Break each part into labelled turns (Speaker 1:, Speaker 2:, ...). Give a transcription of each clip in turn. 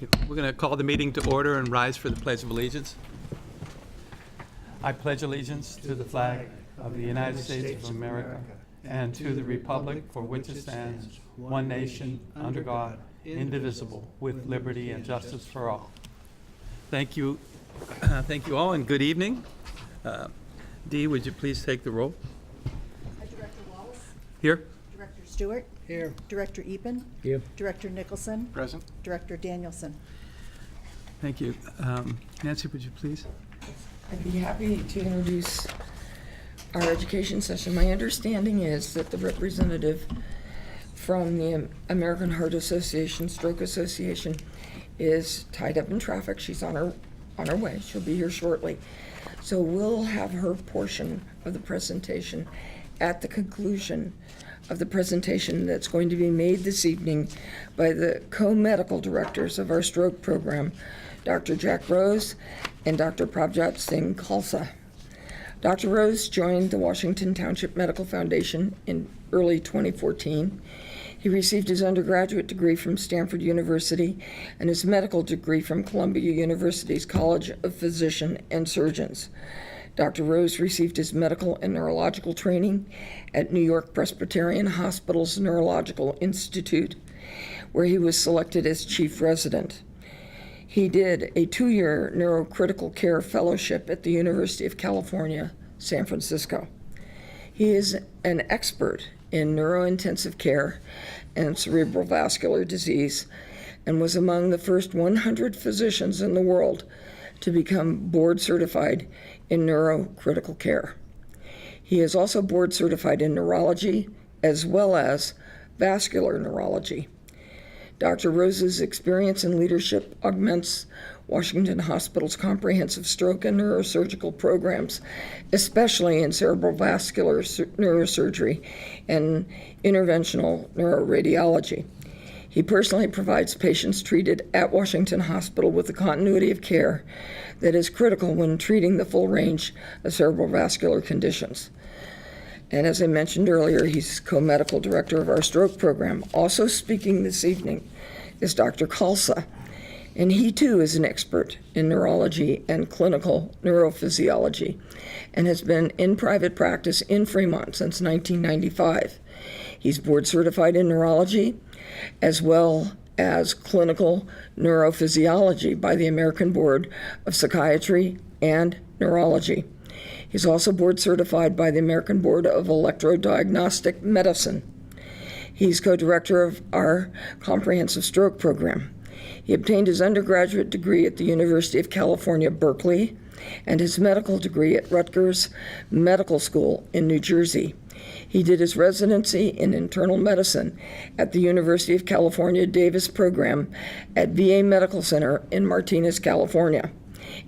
Speaker 1: Okay, we're going to call the meeting to order and rise for the Pledge of Allegiance. I pledge allegiance to the flag of the United States of America and to the republic for which it stands, one nation, under God, indivisible, with liberty and justice for all. Thank you. Thank you all, and good evening. Dee, would you please take the roll?
Speaker 2: Director Wallace.
Speaker 1: Here.
Speaker 2: Director Stewart.
Speaker 3: Here.
Speaker 2: Director Epen.
Speaker 3: Here.
Speaker 2: Director Nicholson.
Speaker 3: Present.
Speaker 2: Director Danielson.
Speaker 1: Thank you. Nancy, would you please?
Speaker 4: I'd be happy to introduce our education session. My understanding is that the representative from the American Heart Association, Stroke Association, is tied up in traffic. She's on her way. She'll be here shortly. So we'll have her portion of the presentation at the conclusion of the presentation that's going to be made this evening by the co-medical directors of our stroke program, Dr. Jack Rose and Dr. Prabhat Singh Khalsa. Dr. Rose joined the Washington Township Medical Foundation in early 2014. He received his undergraduate degree from Stanford University and his medical degree from Columbia University's College of Physicians and Surgeons. Dr. Rose received his medical and neurological training at New York Presbyterian Hospital's Neurological Institute, where he was selected as chief resident. He did a 2-year neurocritical care fellowship at the University of California, San Francisco. He is an expert in neurointensive care and cerebral vascular disease and was among the first 100 physicians in the world to become board certified in neurocritical care. He is also board certified in neurology as well as vascular neurology. Dr. Rose's experience and leadership augments Washington Hospital's comprehensive stroke and neurosurgical programs, especially in cerebral vascular neurosurgery and interventional neuroradiology. He personally provides patients treated at Washington Hospital with the continuity of care that is critical when treating the full range of cerebral vascular conditions. And as I mentioned earlier, he's co-medical director of our stroke program. Also speaking this evening is Dr. Khalsa, and he too is an expert in neurology and clinical neurophysiology and has been in private practice in Fremont since 1995. He's board certified in neurology as well as clinical neurophysiology by the American Board of Psychiatry and Neurology. He's also board certified by the American Board of Electrodiagnostic Medicine. He's co-director of our comprehensive stroke program. He obtained his undergraduate degree at the University of California, Berkeley, and his medical degree at Rutgers Medical School in New Jersey. He did his residency in internal medicine at the University of California Davis program at VA Medical Center in Martinez, California,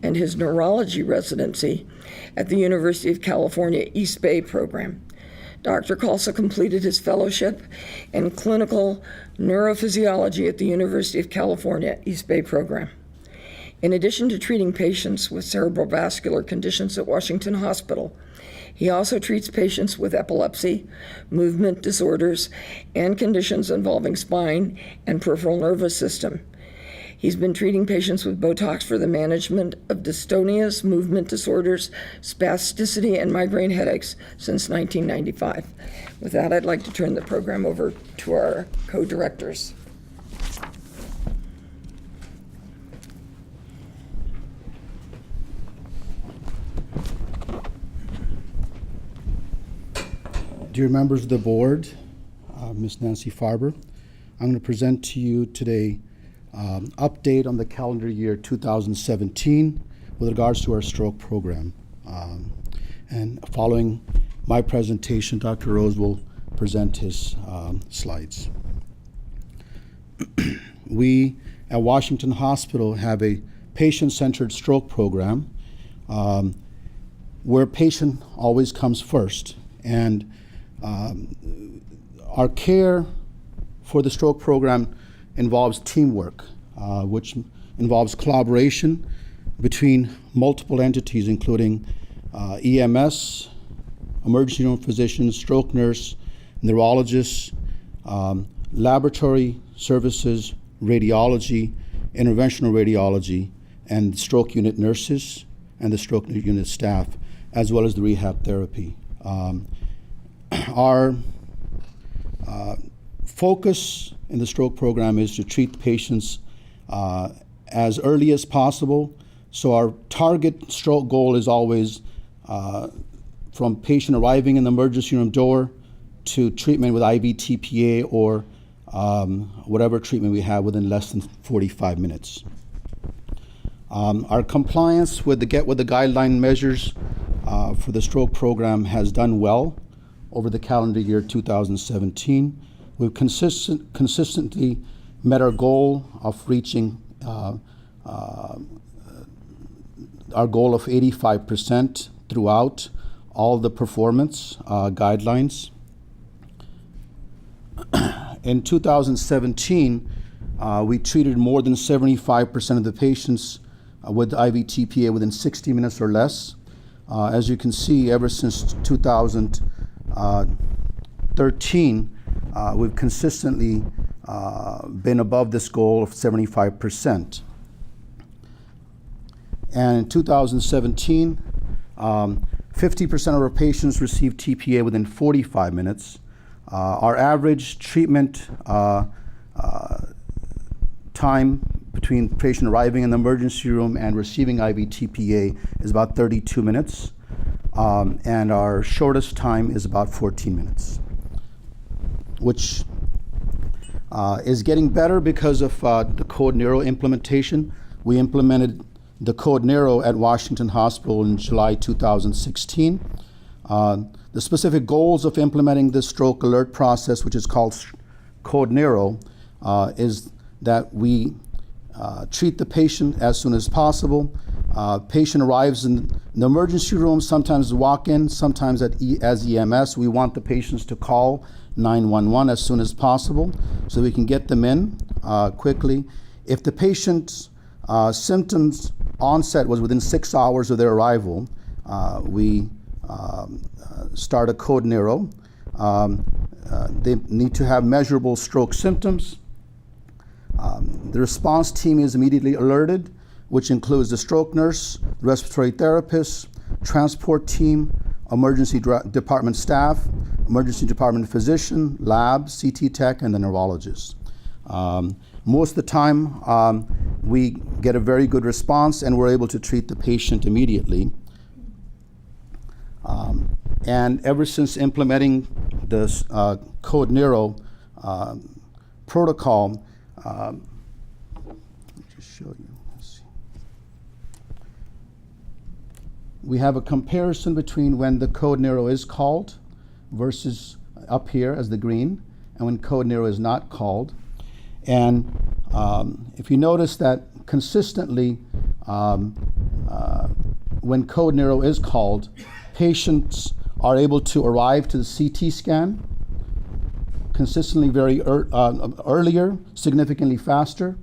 Speaker 4: and his neurology residency at the University of California East Bay program. Dr. Khalsa completed his fellowship in clinical neurophysiology at the University of California East Bay program. In addition to treating patients with cerebral vascular conditions at Washington Hospital, he also treats patients with epilepsy, movement disorders, and conditions involving spine and peripheral nervous system. He's been treating patients with Botox for the management of dystonias, movement disorders, spasticity, and migraine headaches since 1995. With that, I'd like to turn the program over to our co-directors.
Speaker 3: Dear members of the board, Ms. Nancy Farber, I'm going to present to you today update on the calendar year 2017 with regards to our stroke program. And following my presentation, Dr. Rose will present his slides. We at Washington Hospital have a patient-centered stroke program where patient always comes first. And our care for the stroke program involves teamwork, which involves collaboration between multiple entities, including EMS, emergency room physicians, stroke nurse, neurologists, laboratory services, radiology, interventional radiology, and stroke unit nurses and the stroke unit staff, as well as the rehab therapy. Our focus in the stroke program is to treat patients as early as possible. So our target stroke goal is always from patient arriving in the emergency room door to treatment with IV TPA or whatever treatment we have within less than 45 minutes. Our compliance with the guideline measures for the stroke program has done well over the calendar year 2017. We've consistently met our goal of reaching our goal of 85% throughout all the performance guidelines. In 2017, we treated more than 75% of the patients with IV TPA within 60 minutes or less. As you can see, ever since 2013, we've consistently been above this goal of 75%. And in 2017, 50% of our patients received TPA within 45 minutes. Our average treatment time between patient arriving in the emergency room and receiving IV TPA is about 32 minutes, and our shortest time is about 14 minutes, which is getting better because of the Code Neuro implementation. We implemented the Code Neuro at Washington Hospital in July 2016. The specific goals of implementing this stroke alert process, which is called Code Neuro, is that we treat the patient as soon as possible. Patient arrives in the emergency room, sometimes walk-in, sometimes as EMS. We want the patients to call 911 as soon as possible so we can get them in quickly. If the patient's symptoms onset was within 6 hours of their arrival, we start a Code Neuro. They need to have measurable stroke symptoms. The response team is immediately alerted, which includes the stroke nurse, respiratory therapist, transport team, emergency department staff, emergency department physician, lab, CT tech, and the neurologist. Most of the time, we get a very good response and we're able to treat the patient immediately. And ever since implementing this Code Neuro protocol, let me just show you. Let's see. We have a comparison between when the Code Neuro is called versus up here as the green, and when Code Neuro is not called. And if you notice that consistently, when Code Neuro is called, patients are able to arrive to the CT scan consistently very earlier, significantly faster.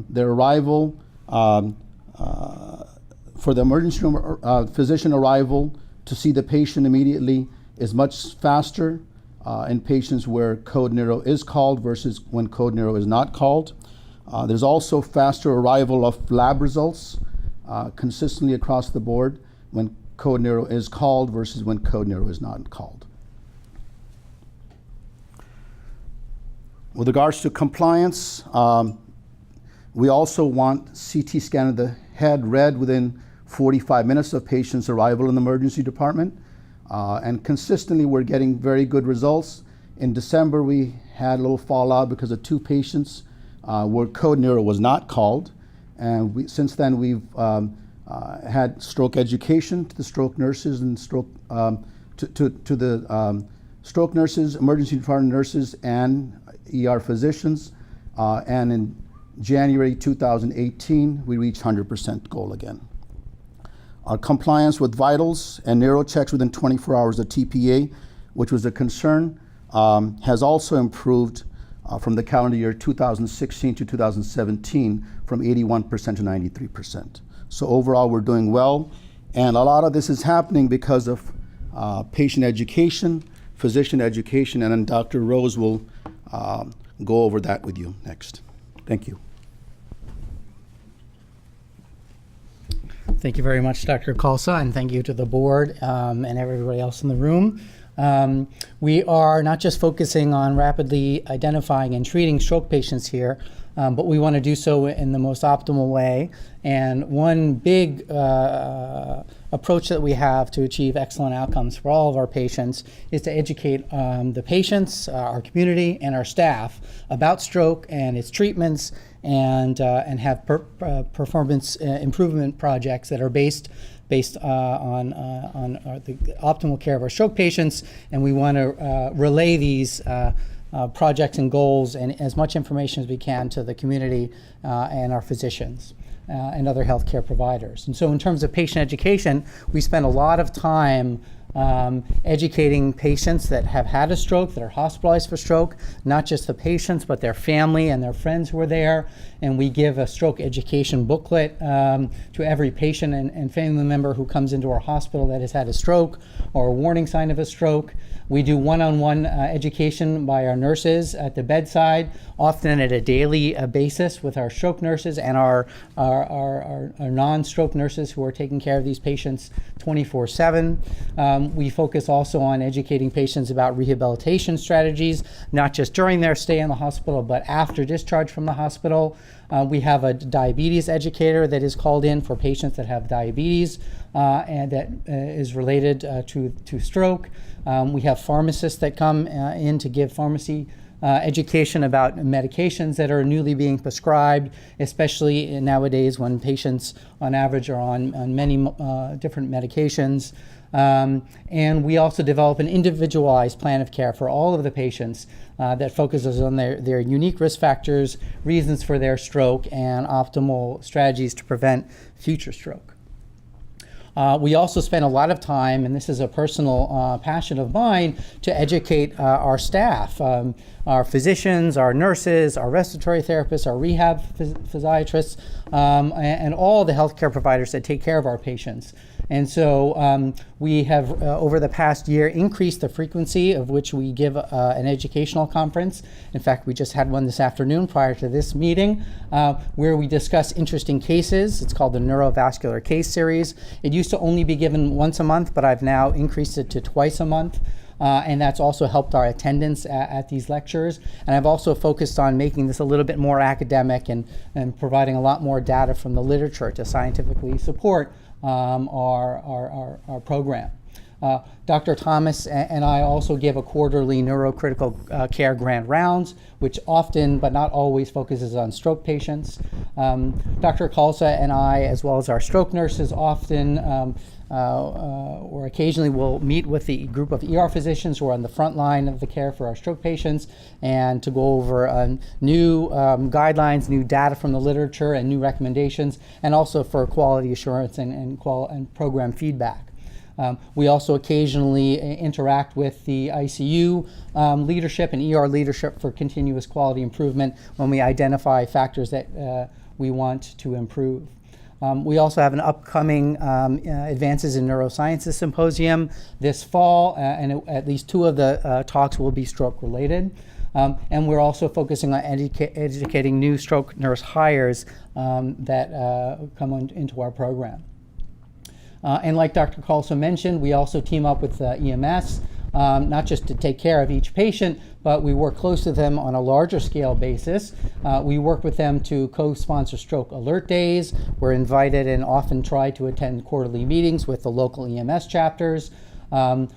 Speaker 3: Their arrival for the emergency room physician arrival to see the patient immediately is much faster in patients where Code Neuro is called versus when Code Neuro is not called. There's also faster arrival of lab results consistently across the board when Code Neuro is called versus when Code Neuro is not called. With regards to compliance, we also want CT scan of the head read within 45 minutes of patient's arrival in the emergency department. And consistently, we're getting very good results. In December, we had a little fallout because of 2 patients where Code Neuro was not called. And since then, we've had stroke education to the stroke nurses and stroke to the stroke nurses, emergency department nurses, and ER physicians. And in January 2018, we reached 100% goal again. Our compliance with vitals and neuro checks within 24 hours of TPA, which was a concern, has also improved from the calendar year 2016 to 2017 from 81% to 93%. So overall, we're doing well. And a lot of this is happening because of patient education, physician education, and then Dr. Rose will go over that with you next. Thank you.
Speaker 5: Thank you very much, Dr. Kalsa, and thank you to the board and everybody else in the room. We are not just focusing on rapidly identifying and treating stroke patients here, but we want to do so in the most optimal way. And one big approach that we have to achieve excellent outcomes for all of our patients is to educate the patients, our community, and our staff about stroke and its treatments, and have performance improvement projects that are based on the optimal care of our stroke patients, and we want to relay these projects and goals and as much information as we can to the community and our physicians and other healthcare providers. And so in terms of patient education, we spend a lot of time educating patients that have had a stroke, that are hospitalized for stroke, not just the patients, but their family and their friends who are there. And we give a stroke education booklet to every patient and family member who comes into our hospital that has had a stroke or a warning sign of a stroke. We do one-on-one education by our nurses at the bedside, often at a daily basis with our stroke nurses and our non-stroke nurses who are taking care of these patients 24/7. We focus also on educating patients about rehabilitation strategies, not just during their stay in the hospital, but after discharge from the hospital. We have a diabetes educator that is called in for patients that have diabetes and that is related to stroke. We have pharmacists that come in to give pharmacy education about medications that are newly being prescribed, especially nowadays when patients on average are on many different medications. And we also develop an individualized plan of care for all of the patients that focuses on their unique risk factors, reasons for their stroke, and optimal strategies to prevent future stroke. We also spend a lot of time, and this is a personal passion of mine, to educate our staff, our physicians, our nurses, our respiratory therapists, our rehab physiatrists, and all the healthcare providers that take care of our patients. And so we have, over the past year, increased the frequency of which we give an educational conference. In fact, we just had one this afternoon prior to this meeting, where we discuss interesting cases. It's called the Neurovascular Case Series. It used to only be given once a month, but I've now increased it to twice a month. And that's also helped our attendance at these lectures. And I've also focused on making this a little bit more academic and providing a lot more data from the literature to scientifically support our program. Dr. Thomas and I also give a quarterly neurocritical care grand rounds, which often but not always focuses on stroke patients. Dr. Kalsa and I, as well as our stroke nurses, often or occasionally will meet with the group of ER physicians who are on the front line of the care for our stroke patients, and to go over new guidelines, new data from the literature, and new recommendations, and also for quality assurance and program feedback. We also occasionally interact with the ICU leadership and ER leadership for continuous quality improvement when we identify factors that we want to improve. We also have an upcoming Advances in Neurosciences Symposium this fall, and at least two of the talks will be stroke related. And we're also focusing on educating new stroke nurse hires that come into our program. And like Dr. Kalsa mentioned, we also team up with EMS, not just to take care of each patient, but we work close to them on a larger scale basis. We work with them to co-sponsor stroke alert days. We're invited and often try to attend quarterly meetings with the local EMS chapters.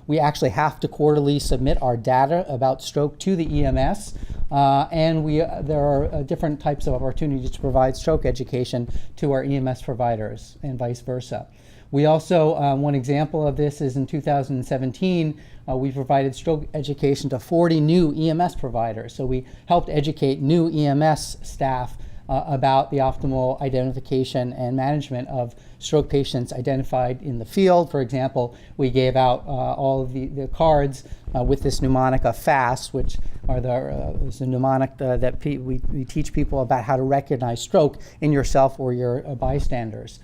Speaker 5: We actually have to quarterly submit our data about stroke to the EMS. And there are different types of opportunities to provide stroke education to our EMS providers and vice versa. We also, one example of this is in 2017, we provided stroke education to 40 new EMS providers. So we helped educate new EMS staff about the optimal identification and management of stroke patients identified in the field. For example, we gave out all of the cards with this mnemonic of FAST, which are the mnemonic that we teach people about how to recognize stroke in yourself or your bystanders.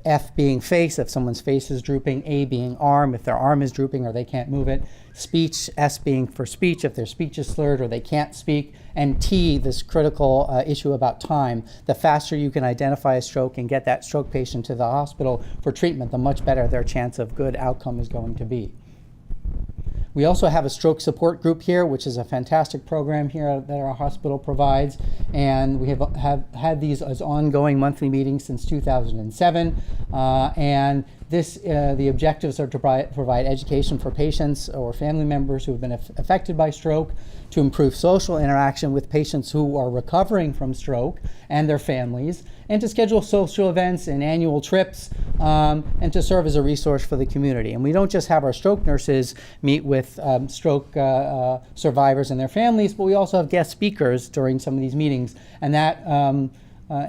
Speaker 5: F being face, if someone's face is drooping, A being arm, if their arm is drooping or they can't move it, speech, S being for speech, if their speech is slurred or they can't speak, and T, this critical issue about time. The faster you can identify a stroke and get that stroke patient to the hospital for treatment, the much better their chance of good outcome is going to be. We also have a stroke support group here, which is a fantastic program here that our hospital provides, and we have had these as ongoing monthly meetings since 2007. And the objectives are to provide education for patients or family members who have been affected by stroke, to improve social interaction with patients who are recovering from stroke and their families, and to schedule social events and annual trips, and to serve as a resource for the community. And we don't just have our stroke nurses meet with stroke survivors and their families, but we also have guest speakers during some of these meetings, and that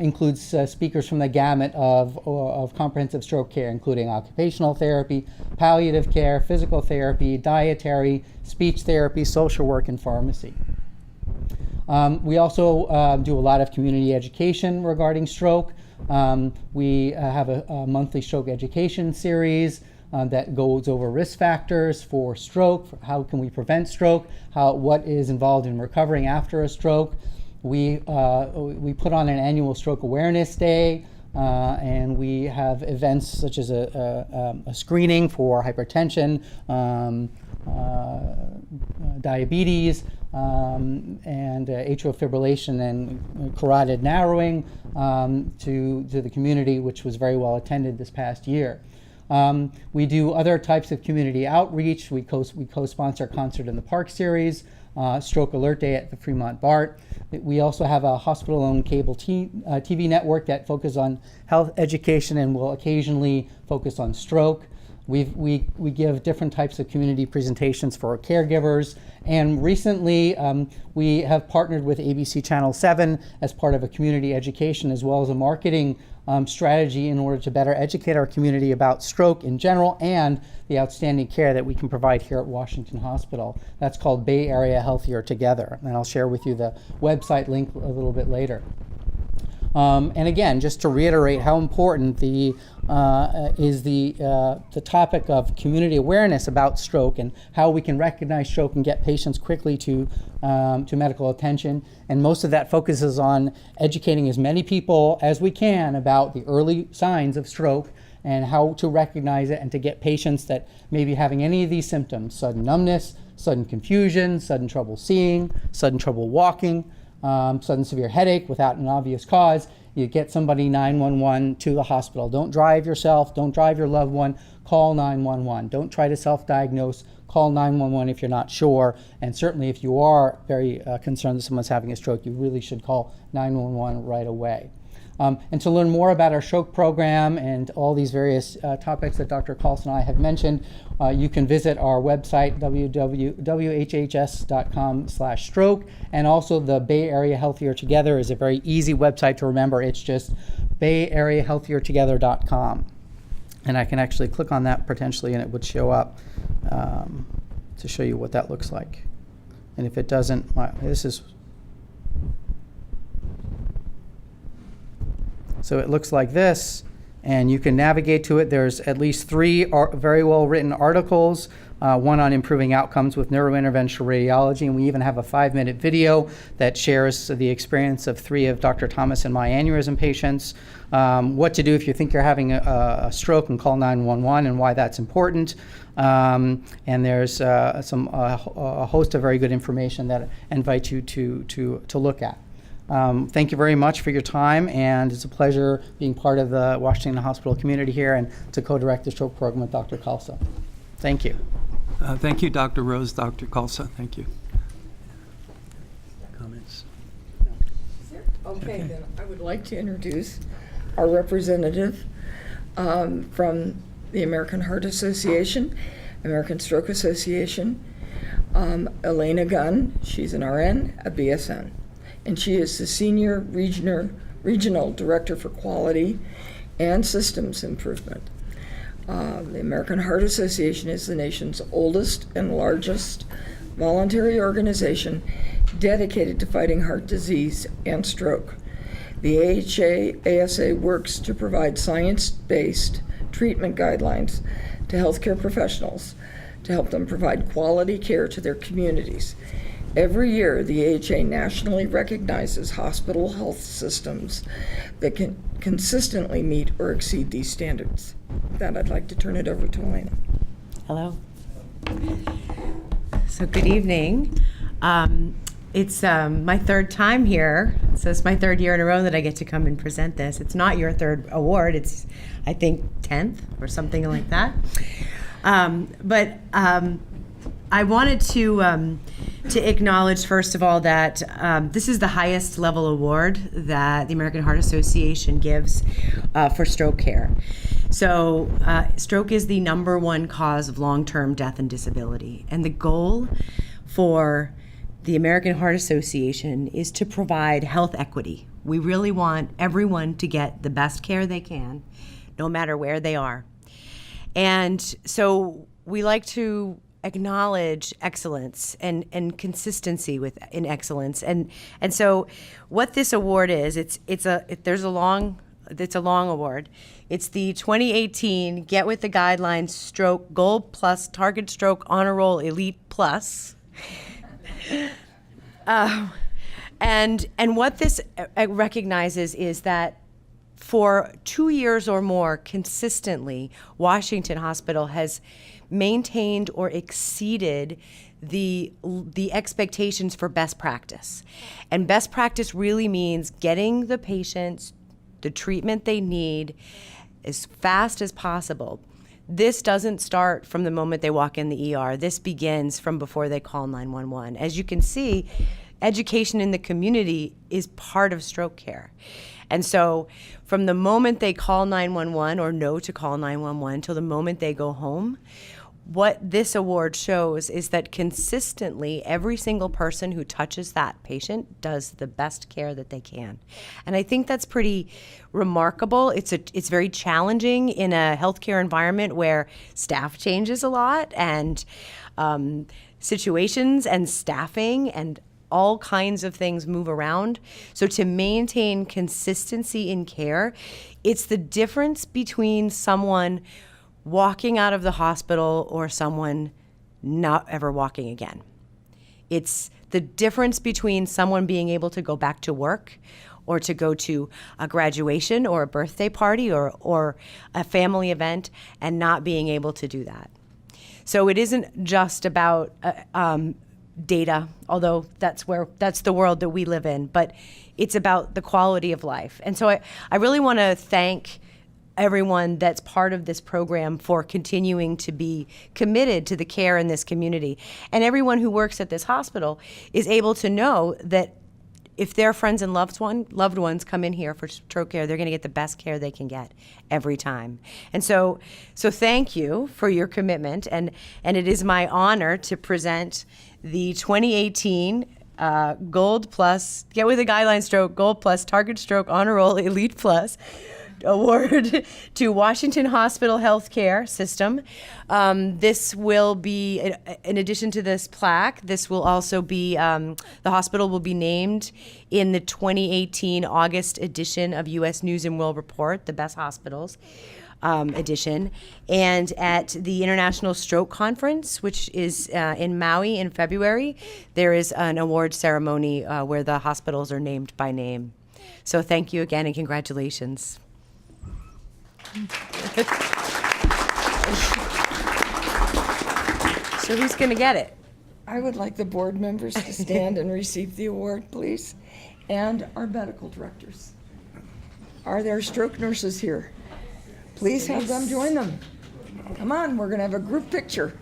Speaker 5: includes speakers from the gamut of comprehensive stroke care, including occupational therapy, palliative care, physical therapy, dietary, speech therapy, social work, and pharmacy. We also do a lot of community education regarding stroke. We have a monthly stroke education series that goes over risk factors for stroke, how can we prevent stroke, what is involved in recovering after a stroke. We put on an annual stroke awareness day, and we have events such as a screening for hypertension, diabetes, and atrial fibrillation and carotid narrowing to the community, which was very well attended this past year. We do other types of community outreach. We co-sponsor Concert in the Park series, Stroke Alert Day at the Fremont BART. We also have a hospital-owned cable TV network that focuses on health education and will occasionally focus on stroke. We give different types of community presentations for our caregivers, and recently we have partnered with ABC Channel 7 as part of a community education as well as a marketing strategy in order to better educate our community about stroke in general and the outstanding care that we can provide here at Washington Hospital. That's called Bay Area Healthier Together, and I'll share with you the website link a little bit later. And again, just to reiterate how important is the topic of community awareness about stroke and how we can recognize stroke and get patients quickly to medical attention. And most of that focuses on educating as many people as we can about the early signs of stroke and how to recognize it and to get patients that may be having any of these symptoms: sudden numbness, sudden confusion, sudden trouble seeing, sudden trouble walking, sudden severe headache without an obvious cause. You get somebody 911 to the hospital. Don't drive yourself. Don't drive your loved one. Call 911. Don't try to self-diagnose. Call 911 if you're not sure. And certainly if you are very concerned that someone's having a stroke, you really should call 911 right away. And to learn more about our stroke program and all these various topics that Dr. Carlson and I have mentioned, you can visit our website, www.whhs.com/stroke, and also the Bay Area Healthier Together is a very easy website to remember. It's just bayareahealthiertogether.com. And I can actually click on that potentially and it would show up to show you what that looks like. And if it doesn't, so it looks like this, and you can navigate to it. There's at least 3 very well-written articles, one on improving outcomes with neurointerventional radiology, and we even have a 5-minute video that shares the experience of 3 of Dr. Thomas and my aneurysm patients, what to do if you think you're having a stroke and call 911 and why that's important. And there's a host of very good information that I invite you to look at. Thank you very much for your time, and it's a pleasure being part of the Washington Hospital community here and to co-direct the stroke program with Dr. Kalsa. Thank you.
Speaker 1: Thank you, Dr. Rose, Dr. Kalsa. Thank you. Comments?
Speaker 4: Okay, then I would like to introduce our representative from the American Heart Association, American Stroke Association, Elena Gunn. She's an RN, a BSN. And she is the Senior Regional Director for Quality and Systems Improvement. The American Heart Association is the nation's oldest and largest voluntary organization dedicated to fighting heart disease and stroke. The AHA-ASA works to provide science-based treatment guidelines to healthcare professionals to help them provide quality care to their communities. Every year, the AHA nationally recognizes hospital health systems that can consistently meet or exceed these standards. With that, I'd like to turn it over to Elena.
Speaker 6: Hello. So good evening. It's my third time here, so it's my third year in a row that I get to come and present this. It's not your third award, it's I think 10th or something like that. But I wanted to acknowledge, first of all, that this is the highest level award that the American Heart Association gives for stroke care. So stroke is the #1 cause of long-term death and disability. And the goal for the American Heart Association is to provide health equity. We really want everyone to get the best care they can, no matter where they are. And so we like to acknowledge excellence and consistency in excellence. And so what this award is, it's a long award. It's the 2018 Get With the Guidelines Stroke Gold Plus Target Stroke Honor Roll Elite Plus. And what this recognizes is that for 2 years or more consistently, Washington Hospital has maintained or exceeded the expectations for best practice. And best practice really means getting the patients the treatment they need as fast as possible. This doesn't start from the moment they walk in the ER. This begins from before they call 911. As you can see, education in the community is part of stroke care. And so from the moment they call 911 or know to call 911 till the moment they go home, what this award shows is that consistently every single person who touches that patient does the best care that they can. And I think that's pretty remarkable. It's very challenging in a healthcare environment where staff changes a lot, and situations and staffing and all kinds of things move around. So to maintain consistency in care, it's the difference between someone walking out of the hospital or someone not ever walking again. It's the difference between someone being able to go back to work or to go to a graduation or a birthday party or a family event and not being able to do that. So it isn't just about data, although that's the world that we live in, but it's about the quality of life. And so I really want to thank everyone that's part of this program for continuing to be committed to the care in this community. And everyone who works at this hospital is able to know that if their friends and loved ones come in here for stroke care, they're going to get the best care they can get every time. And so thank you for your commitment. And it is my honor to present the 2018 Gold Plus, Get With the Guideline Stroke, Gold Plus, Target Stroke Honor Roll Elite Plus award to Washington Hospital Healthcare System. This will be, in addition to this plaque, this will also be, the hospital will be named in the 2018 August edition of U.S. News and World Report, the Best Hospitals edition, and at the International Stroke Conference, which is in Maui in February, there is an award ceremony where the hospitals are named by name. So thank you again and congratulations. So who's going to get it?
Speaker 4: I would like the board members to stand and receive the award, please, and our medical directors. Are there stroke nurses here? Please have them join them. Come on, we're going to have a group picture.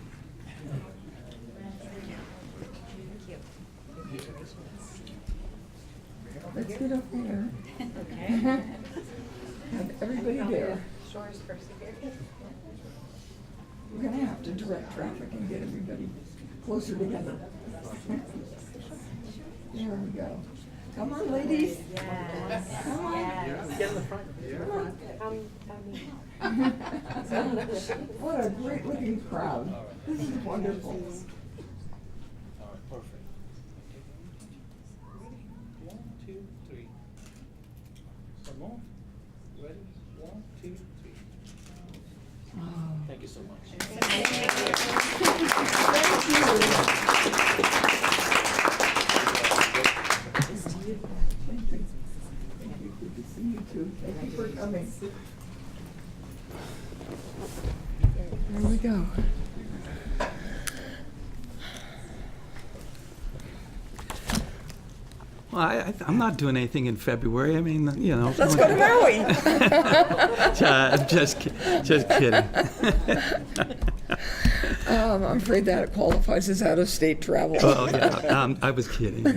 Speaker 4: Let's get up there. Have everybody there. We're going to have to direct traffic and get everybody closer together. There we go. Come on, ladies. Yes. Come on. Get in the front. Come on. What a great looking crowd. This is wonderful.
Speaker 1: Perfect. 1, 2, 3.
Speaker 7: Roll. Ready? 1, 2, 3. Thank you so much.
Speaker 4: Thank you for coming. There we go.
Speaker 1: Well, I'm not doing anything in February. I mean, you know.
Speaker 4: Let's go to Maui.
Speaker 1: Just kidding.
Speaker 4: I'm afraid that qualifies as out-of-state travel.
Speaker 1: Oh, yeah, I was kidding.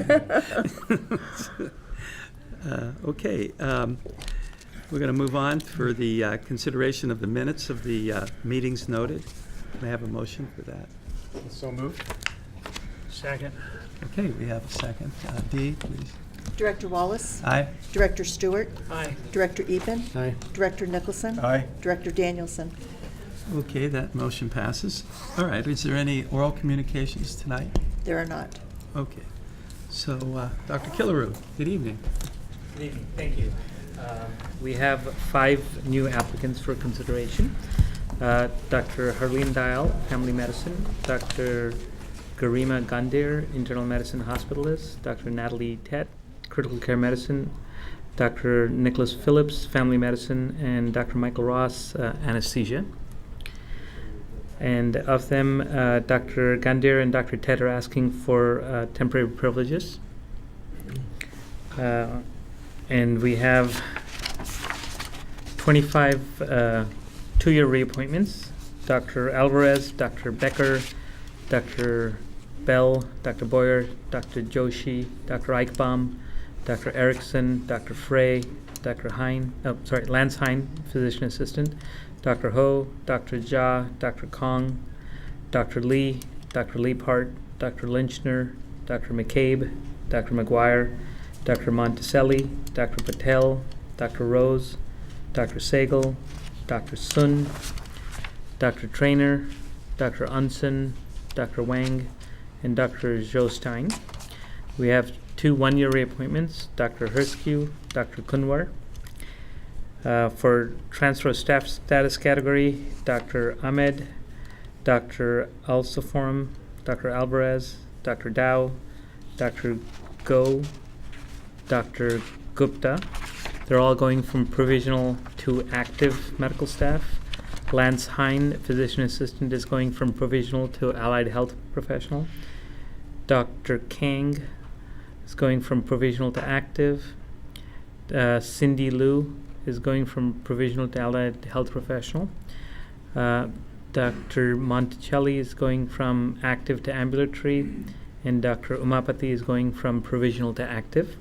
Speaker 1: Okay, we're going to move on for the consideration of the minutes of the meetings noted. Can I have a motion for that?
Speaker 7: So moved. Second.
Speaker 1: Okay, we have a second. Dee, please.
Speaker 2: Director Wallace,
Speaker 1: Aye?
Speaker 2: Director Stewart,
Speaker 7: Aye.
Speaker 2: Director Epen,
Speaker 7: Aye.
Speaker 2: Director Nicholson,
Speaker 7: Aye.
Speaker 2: Director Danielson.
Speaker 1: Okay, that motion passes. All right, is there any oral communications tonight?
Speaker 2: There are not.
Speaker 1: Okay, so Dr. Killaroo, good evening.
Speaker 8: Good evening, thank you. We have 5 new applicants for consideration. Dr. Harleen Dial, Family Medicine, Dr. Garima Gandir, Internal Medicine Hospitalist, Dr. Natalie Tet, Critical Care Medicine, Dr. Nicholas Phillips, Family Medicine, and Dr. Michael Ross, Anesthesia. And of them, Dr. Gandir and Dr. Tet are asking for temporary privileges. And we have 25 2-year reappointments. Dr. Alvarez, Dr. Becker, Dr. Bell, Dr. Boyer, Dr. Joshi, Dr. Eichbaum, Dr. Erickson, Dr. Frey, Dr. Lance Hine, Physician Assistant, Dr. Ho, Dr. Jha, Dr. Kong, Dr. Lee, Dr. Leapart, Dr. Lynchner, Dr. McCabe, Dr. McGuire, Dr. Monticelli, Dr. Patel, Dr. Rose, Dr. Sagal, Dr. Sun, Dr. Trainer, Dr. Unson, Dr. Wang, and Dr. Jostein. We have 2 1-year reappointments, Dr. Herskew, Dr. Kunwar. For transfer of staff status category, Dr. Ahmed, Dr. Al-Saforum, Dr. Alvarez, Dr. Dow, Dr. Go, Dr. Gupta. They're all going from provisional to active medical staff. Lance Hine, Physician Assistant, is going from provisional to allied health professional. Dr. Kang is going from provisional to active. Cindy Liu is going from provisional to allied health professional. Dr. Monticelli is going from active to ambulatory, and Dr. Umapati is going from provisional to active.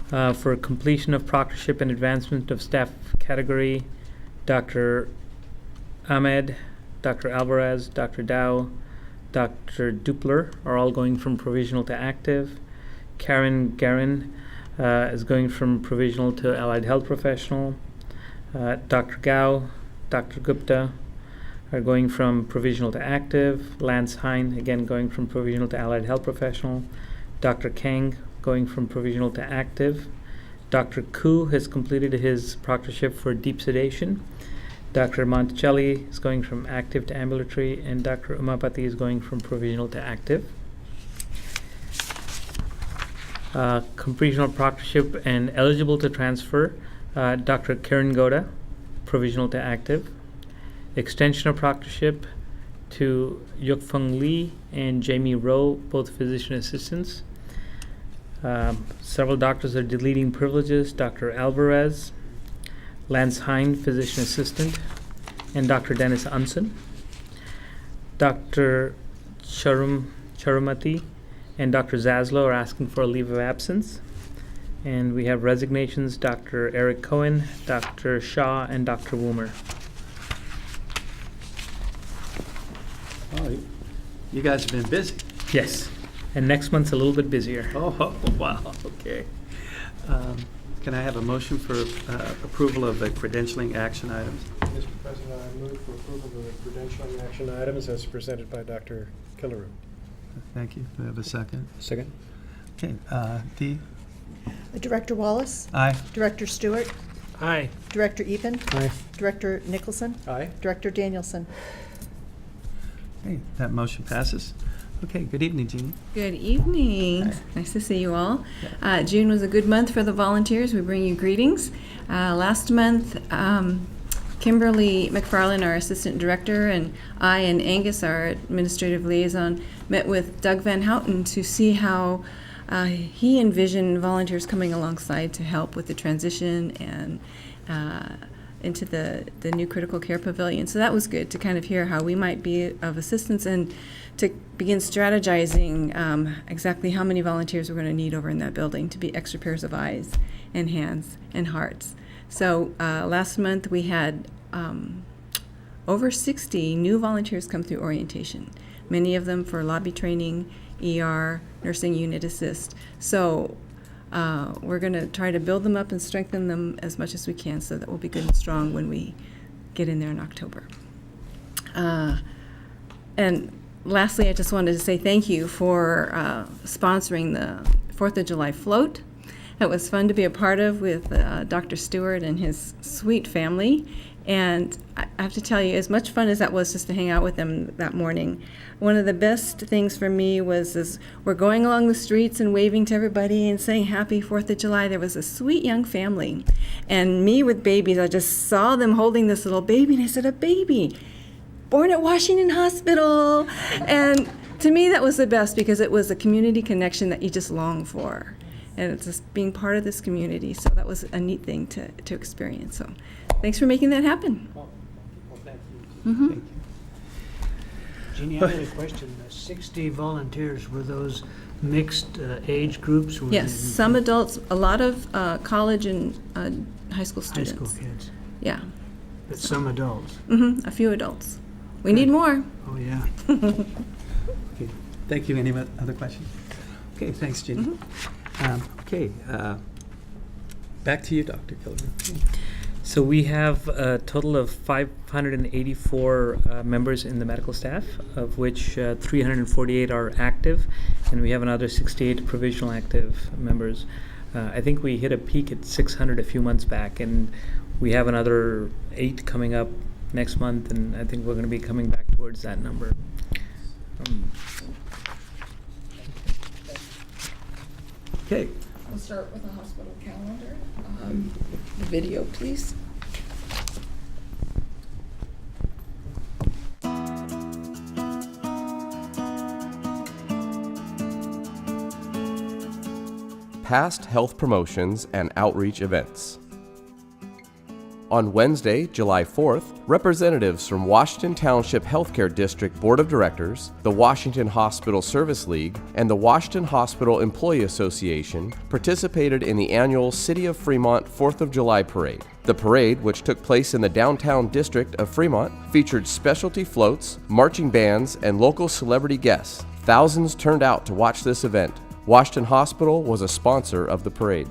Speaker 8: For completion of proctorship and advancement of staff category, Dr. Ahmed, Dr. Alvarez, Dr. Dow, Dr. Dupler are all going from provisional to active. Karen Garin is going from provisional to allied health professional. Dr. Gao, Dr. Gupta are going from provisional to active. Lance Hine, again, going from provisional to allied health professional. Dr. Kang, going from provisional to active. Dr. Koo has completed his proctorship for deep sedation. Dr. Monticelli is going from active to ambulatory, and Dr. Umapati is going from provisional to active. Completion of proctorship and eligible to transfer, Dr. Karen Goda, provisional to active. Extension of proctorship to Yukfeng Lee and Jamie Rowe, both physician assistants. Several doctors are deleting privileges. Dr. Alvarez, Lance Hine, physician assistant, and Dr. Dennis Unson. Dr. Charumati and Dr. Zaslow are asking for a leave of absence. And we have resignations, Dr. Eric Cohen, Dr. Shaw, and Dr. Woomer.
Speaker 1: Oh, you guys have been busy.
Speaker 8: Yes, and next month's a little bit busier.
Speaker 1: Oh, wow, okay. Can I have a motion for approval of the credentialing action items?
Speaker 7: Mr. President, I move for approval of the credentialing action items as presented by Dr. Killaroo.
Speaker 1: Thank you. Do I have a second?
Speaker 7: Second.
Speaker 1: Okay, Dee?
Speaker 2: Director Wallace,
Speaker 1: Aye.
Speaker 2: Director Stewart,
Speaker 7: Aye.
Speaker 2: Director Epen,
Speaker 7: Aye.
Speaker 2: Director Nicholson,
Speaker 7: Aye.
Speaker 2: Director Danielson.
Speaker 1: Okay, that motion passes. Okay, good evening, Jeannie.
Speaker 9: Good evening. Nice to see you all. June was a good month for the volunteers. We bring you greetings. Last month, Kimberly McFarland, our assistant director, and I and Angus, our administrative liaison, met with Doug Van Houten to see how he envisioned volunteers coming alongside to help with the transition and into the new critical care pavilion. So that was good to kind of hear how we might be of assistance and to begin strategizing exactly how many volunteers we're going to need over in that building to be extra pairs of eyes and hands and hearts. So last month we had over 60 new volunteers come through orientation, many of them for lobby training, ER, nursing unit assist. So we're going to try to build them up and strengthen them as much as we can so that we'll be good and strong when we get in there in October. And lastly, I just wanted to say thank you for sponsoring the 4th of July float. It was fun to be a part of with Dr. Stewart and his sweet family. And I have to tell you, as much fun as that was just to hang out with them that morning, one of the best things for me was as we're going along the streets and waving to everybody and saying happy 4th of July, there was a sweet young family. And me with babies, I just saw them holding this little baby, and I said, a baby, born at Washington Hospital. And to me, that was the best because it was a community connection that you just long for. And it's just being part of this community. So that was a neat thing to experience. So thanks for making that happen.
Speaker 1: Well, thank you.
Speaker 9: Mhm.
Speaker 1: Thank you.
Speaker 10: Jeannie, I had a question. 60 volunteers, were those mixed age groups? Were
Speaker 9: Yes,
Speaker 10: they
Speaker 9: some adults, a lot of college and high school
Speaker 10: high
Speaker 9: students.
Speaker 10: school kids,
Speaker 9: Yeah,
Speaker 10: but some adults?
Speaker 9: a few adults. We need more.
Speaker 10: Oh, yeah.
Speaker 1: Okay, thank you. Any other questions? Okay, thanks, Jeannie. Okay, back to you, Dr. Gilligan.
Speaker 8: So we have a total of 584 members in the medical staff, of which 348 are active, and we have another 68 provisional active members. I think we hit a peak at 600 a few months back, and we have another 8 coming up next month, and I think we're going to be coming back towards that number.
Speaker 1: Okay,
Speaker 4: We'll start with the hospital calendar. The video, please.
Speaker 11: Past health promotions and outreach events. On Wednesday, July 4th, representatives from Washington Township Healthcare District Board of Directors, the Washington Hospital Service League, and the Washington Hospital Employee Association participated in the annual City of Fremont 4th of July Parade. The parade, which took place in the downtown district of Fremont, featured specialty floats, marching bands, and local celebrity guests. Thousands turned out to watch this event. Washington Hospital was a sponsor of the parade.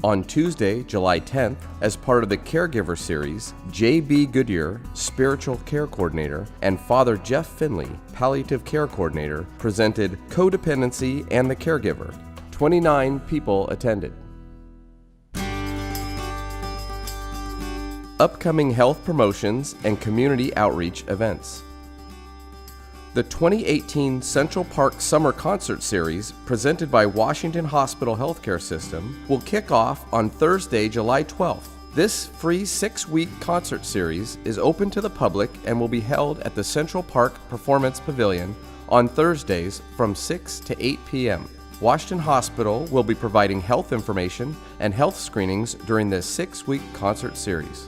Speaker 11: On Tuesday, July 10th, as part of the Caregiver Series, J.B. Goodyear, Spiritual Care Coordinator, and Father Jeff Finley, Palliative Care Coordinator, presented Codependency and the Caregiver. 29 people attended. Upcoming health promotions and community outreach events. The 2018 Central Park Summer Concert Series, presented by Washington Hospital Healthcare System, will kick off on Thursday, July 12th. This free 6-week concert series is open to the public and will be held at the Central Park Performance Pavilion on Thursdays from 6 to 8 p.m. Washington Hospital will be providing health information and health screenings during this 6-week concert series.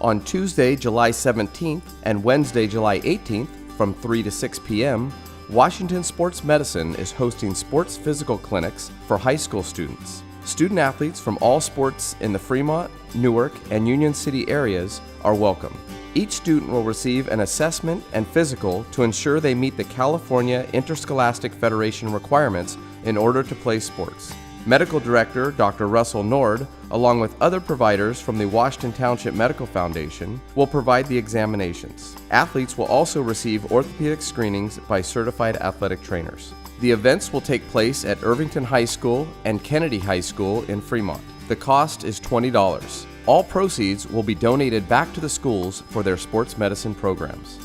Speaker 11: On Tuesday, July 17th and Wednesday, July 18th, from 3 to 6 p.m., Washington Sports Medicine is hosting sports physical clinics for high school students. Student athletes from all sports in the Fremont, Newark, and Union City areas are welcome. Each student will receive an assessment and physical to ensure they meet the California Interscholastic Federation requirements in order to play sports. Medical Director Dr. Russell Nord, along with other providers from the Washington Township Medical Foundation, will provide the examinations. Athletes will also receive orthopedic screenings by certified athletic trainers. The events will take place at Irvington High School and Kennedy High School in Fremont. The cost is $20. All proceeds will be donated back to the schools for their sports medicine programs.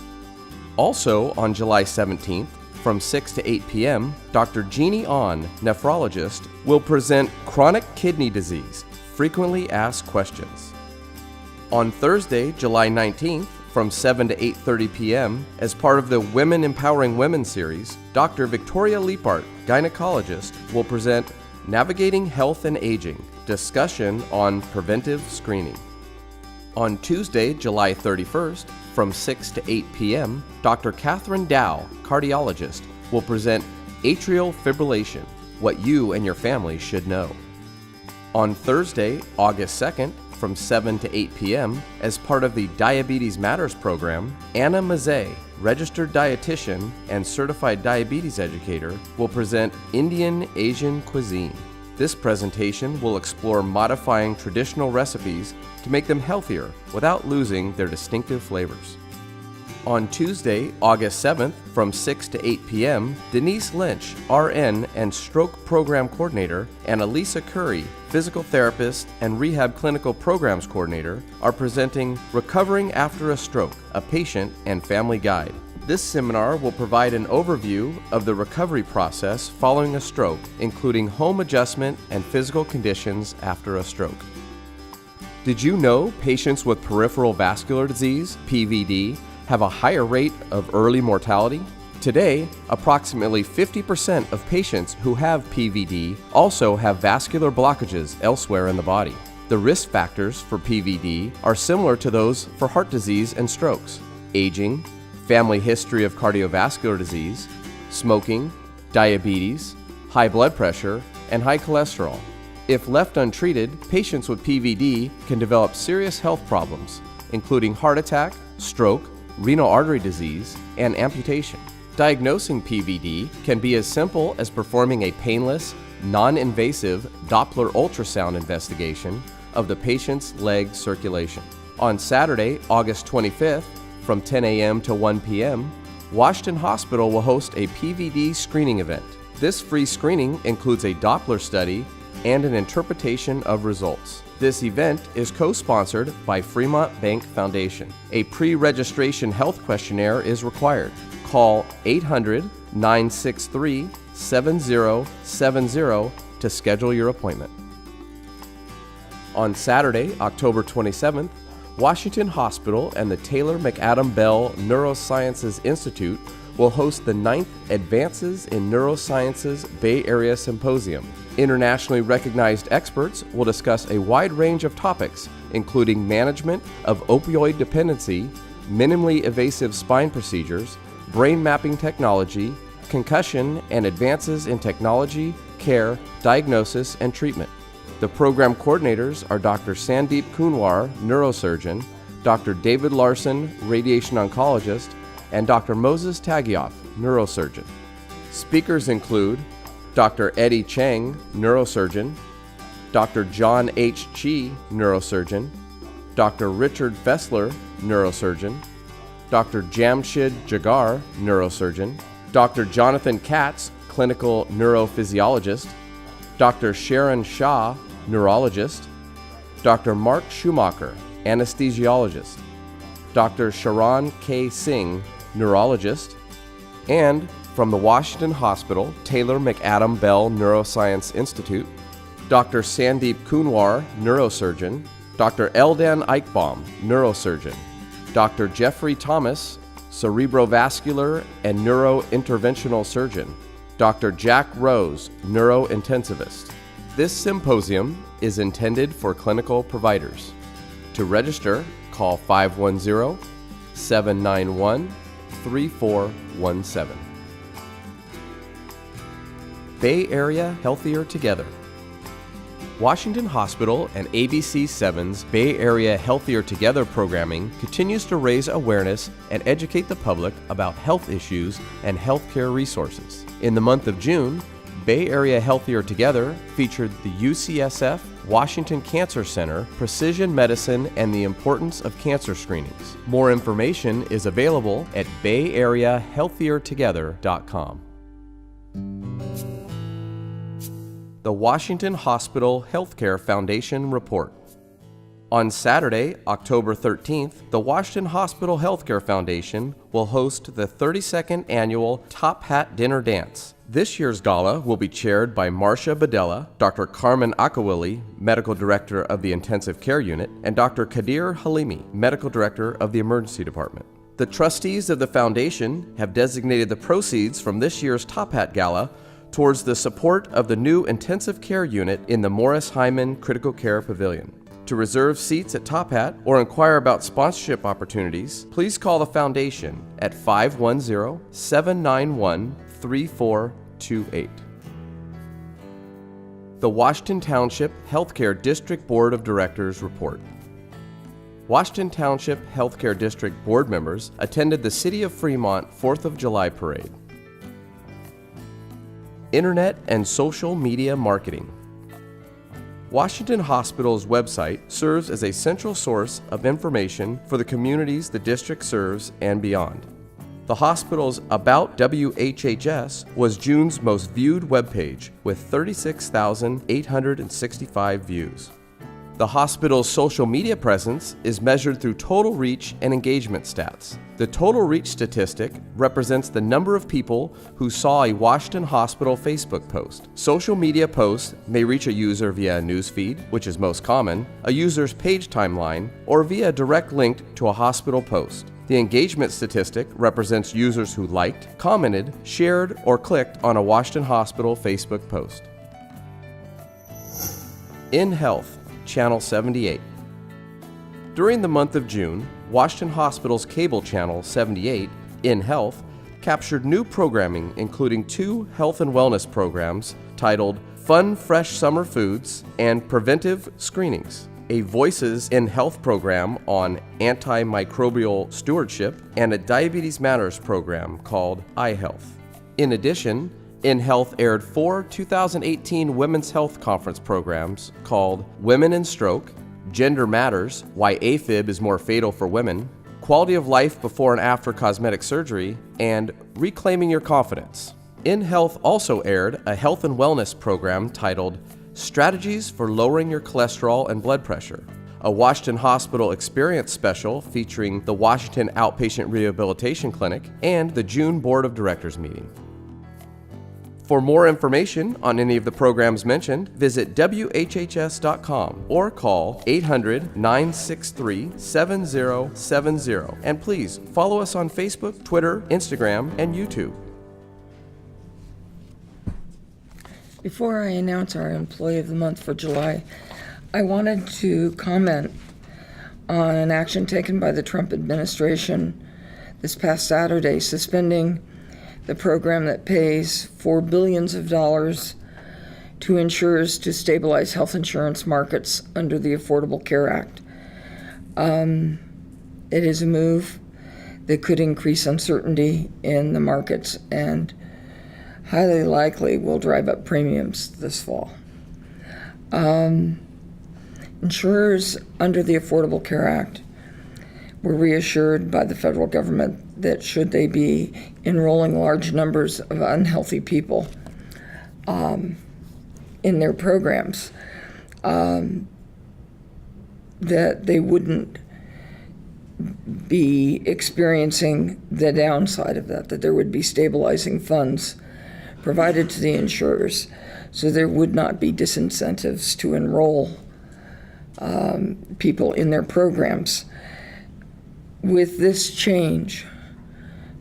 Speaker 11: Also on July 17th, from 6 to 8 p.m., Dr. Jeannie Ahn, nephrologist, will present Chronic Kidney Disease, Frequently Asked Questions. On Thursday, July 19th, from 7 to 8:30 p.m., as part of the Women Empowering Women series, Dr. Victoria Liepart, gynecologist, will present Navigating Health and Aging, discussion on preventive screening. On Tuesday, July 31st, from 6 to 8 p.m., Dr. Catherine Dow, cardiologist, will present Atrial Fibrillation, What You and Your Family Should Know. On Thursday, August 2nd, from 7 to 8 p.m., as part of the Diabetes Matters program, Anna Mazet, registered dietitian and certified diabetes educator, will present Indian Asian cuisine. This presentation will explore modifying traditional recipes to make them healthier without losing their distinctive flavors. On Tuesday, August 7th, from 6 to 8 p.m., Denise Lynch, RN and Stroke Program Coordinator, and Elisa Curry, Physical Therapist and Rehab Clinical Programs Coordinator, are presenting Recovering After a Stroke, a Patient and Family Guide. This seminar will provide an overview of the recovery process following a stroke, including home adjustment and physical conditions after a stroke. Did you know patients with peripheral vascular disease, PVD, have a higher rate of early mortality? Today, approximately 50% of patients who have PVD also have vascular blockages elsewhere in the body. The risk factors for PVD are similar to those for heart disease and strokes: aging, family history of cardiovascular disease, smoking, diabetes, high blood pressure, and high cholesterol. If left untreated, patients with PVD can develop serious health problems, including heart attack, stroke, renal artery disease, and amputation. Diagnosing PVD can be as simple as performing a painless, non-invasive Doppler ultrasound investigation of the patient's leg circulation. On Saturday, August 25th, from 10 a.m. to 1 p.m., Washington Hospital will host a PVD screening event. This free screening includes a Doppler study and an interpretation of results. This event is co-sponsored by Fremont Bank Foundation. A pre-registration health questionnaire is required. Call 800-963-7070 to schedule your appointment. On Saturday, October 27th, Washington Hospital and the Taylor McAdam Bell Neurosciences Institute will host the 9th Advances in Neurosciences Bay Area Symposium. Internationally recognized experts will discuss a wide range of topics, including management of opioid dependency, minimally invasive spine procedures, brain mapping technology, concussion, and advances in technology, care, diagnosis, and treatment. The program coordinators are Dr. Sandeep Kunwar, neurosurgeon, Dr. David Larson, radiation oncologist, and Dr. Moses Tagioff, neurosurgeon. Speakers include Dr. Eddie Chang, neurosurgeon, Dr. John H. Chi, neurosurgeon, Dr. Richard Fessler, neurosurgeon, Dr. Jamshid Jagar, neurosurgeon, Dr. Jonathan Katz, clinical neurophysiologist, Dr. Sharon Shah, neurologist, Dr. Mark Schumacher, anesthesiologist, Dr. Sharon K. Singh, neurologist, and from the Washington Hospital, Taylor McAdam Bell Neuroscience Institute, Dr. Sandeep Kunwar, neurosurgeon, Dr. Eldan Eichbaum, neurosurgeon, Dr. Jeffrey Thomas, cerebrovascular and neurointerventional surgeon, Dr. Jack Rose, neurointensivist. This symposium is intended for clinical providers. To register, call 510-791-3417. Bay Area Healthier Together. Washington Hospital and ABC7's Bay Area Healthier Together programming continues to raise awareness and educate the public about health issues and healthcare resources. In the month of June, Bay Area Healthier Together featured the UCSF Washington Cancer Center, Precision Medicine, and the Importance of Cancer Screenings. More information is available at bayareahealthiertogether.com. The Washington Hospital Healthcare Foundation Report. On Saturday, October 13th, the Washington Hospital Healthcare Foundation will host the 32nd annual Top Hat Dinner Dance. This year's gala will be chaired by Marcia Badella, Dr. Carmen Akawili, Medical Director of the Intensive Care Unit, and Dr. Kadir Halimi, Medical Director of the Emergency Department. The trustees of the foundation have designated the proceeds from this year's Top Hat Gala towards the support of the new intensive care unit in the Morris Hyman Critical Care Pavilion. To reserve seats at Top Hat or inquire about sponsorship opportunities, please call the foundation at 510-791-3428. The Washington Township Healthcare District Board of Directors Report. Washington Township Healthcare District Board members attended the City of Fremont 4th of July Parade. Internet and social media marketing. Washington Hospital's website serves as a central source of information for the communities the district serves and beyond. The hospital's About WHHS was June's most viewed webpage with 36,865 views. The hospital's social media presence is measured through total reach and engagement stats. The total reach statistic represents the number of people who saw a Washington Hospital Facebook post. Social media posts may reach a user via a newsfeed, which is most common, a user's page timeline, or via a direct link to a hospital post. The engagement statistic represents users who liked, commented, shared, or clicked on a Washington Hospital Facebook post. InHealth, Channel 78. During the month of June, Washington Hospital's cable channel 78, InHealth, captured new programming including 2 health and wellness programs titled Fun Fresh Summer Foods and Preventive Screenings, a Voices in Health program on antimicrobial stewardship, and a Diabetes Matters program called iHealth. In addition, InHealth aired 4 2018 Women's Health Conference programs called Women in Stroke, Gender Matters, Why AFib is More Fatal for Women, Quality of Life Before and After Cosmetic Surgery, and Reclaiming Your Confidence. InHealth also aired a health and wellness program titled Strategies for Lowering Your Cholesterol and Blood Pressure, a Washington Hospital Experience special featuring the Washington Outpatient Rehabilitation Clinic, and the June Board of Directors meeting. For more information on any of the programs mentioned, visit WHHS.com or call 800-963-7070. And please follow us on Facebook, Twitter, Instagram, and YouTube.
Speaker 4: Before I announce our Employee of the Month for July, I wanted to comment on an action taken by the Trump administration this past Saturday, suspending the program that pays $4 billion to insurers to stabilize health insurance markets under the Affordable Care Act. It is a move that could increase uncertainty in the markets and highly likely will drive up premiums this fall. Insurers under the Affordable Care Act were reassured by the federal government that should they be enrolling large numbers of unhealthy people in their programs, that they wouldn't be experiencing the downside of that there would be stabilizing funds provided to the insurers, so there would not be disincentives to enroll people in their programs. With this change,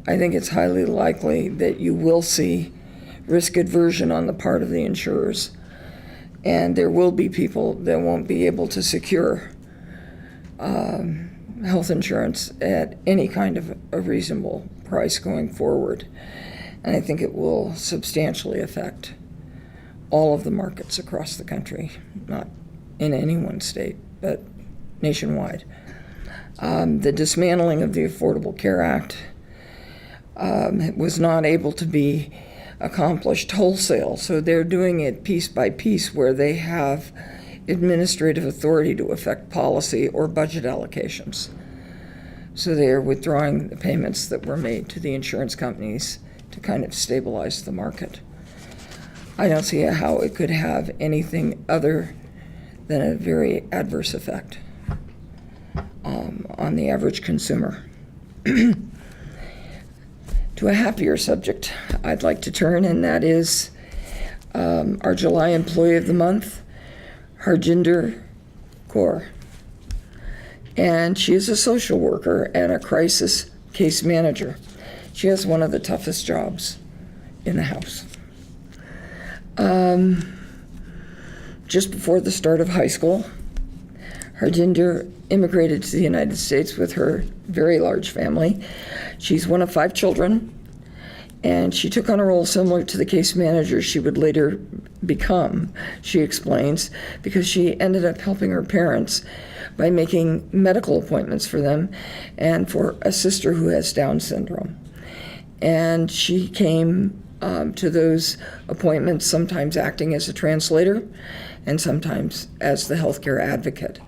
Speaker 4: I think it's highly likely that you will see risk aversion on the part of the insurers, and there will be people that won't be able to secure health insurance at any kind of a reasonable price going forward. And I think it will substantially affect all of the markets across the country, not in any one state, but nationwide. The dismantling of the Affordable Care Act was not able to be accomplished wholesale, so they're doing it piece by piece where they have administrative authority to affect policy or budget allocations. So they are withdrawing the payments that were made to the insurance companies to kind of stabilize the market. I don't see how it could have anything other than a very adverse effect on the average consumer. To a happier subject I'd like to turn, and that is our July Employee of the Month, Harjinder Kaur. And she is a social worker and a crisis case manager. She has one of the toughest jobs in the house. Just before the start of high school, Harjinder immigrated to the United States with her very large family. She's one of 5 children, and she took on a role similar to the case manager she would later become, she explains, because she ended up helping her parents by making medical appointments for them and for a sister who has Down syndrome. And she came to those appointments, sometimes acting as a translator and sometimes as the healthcare advocate.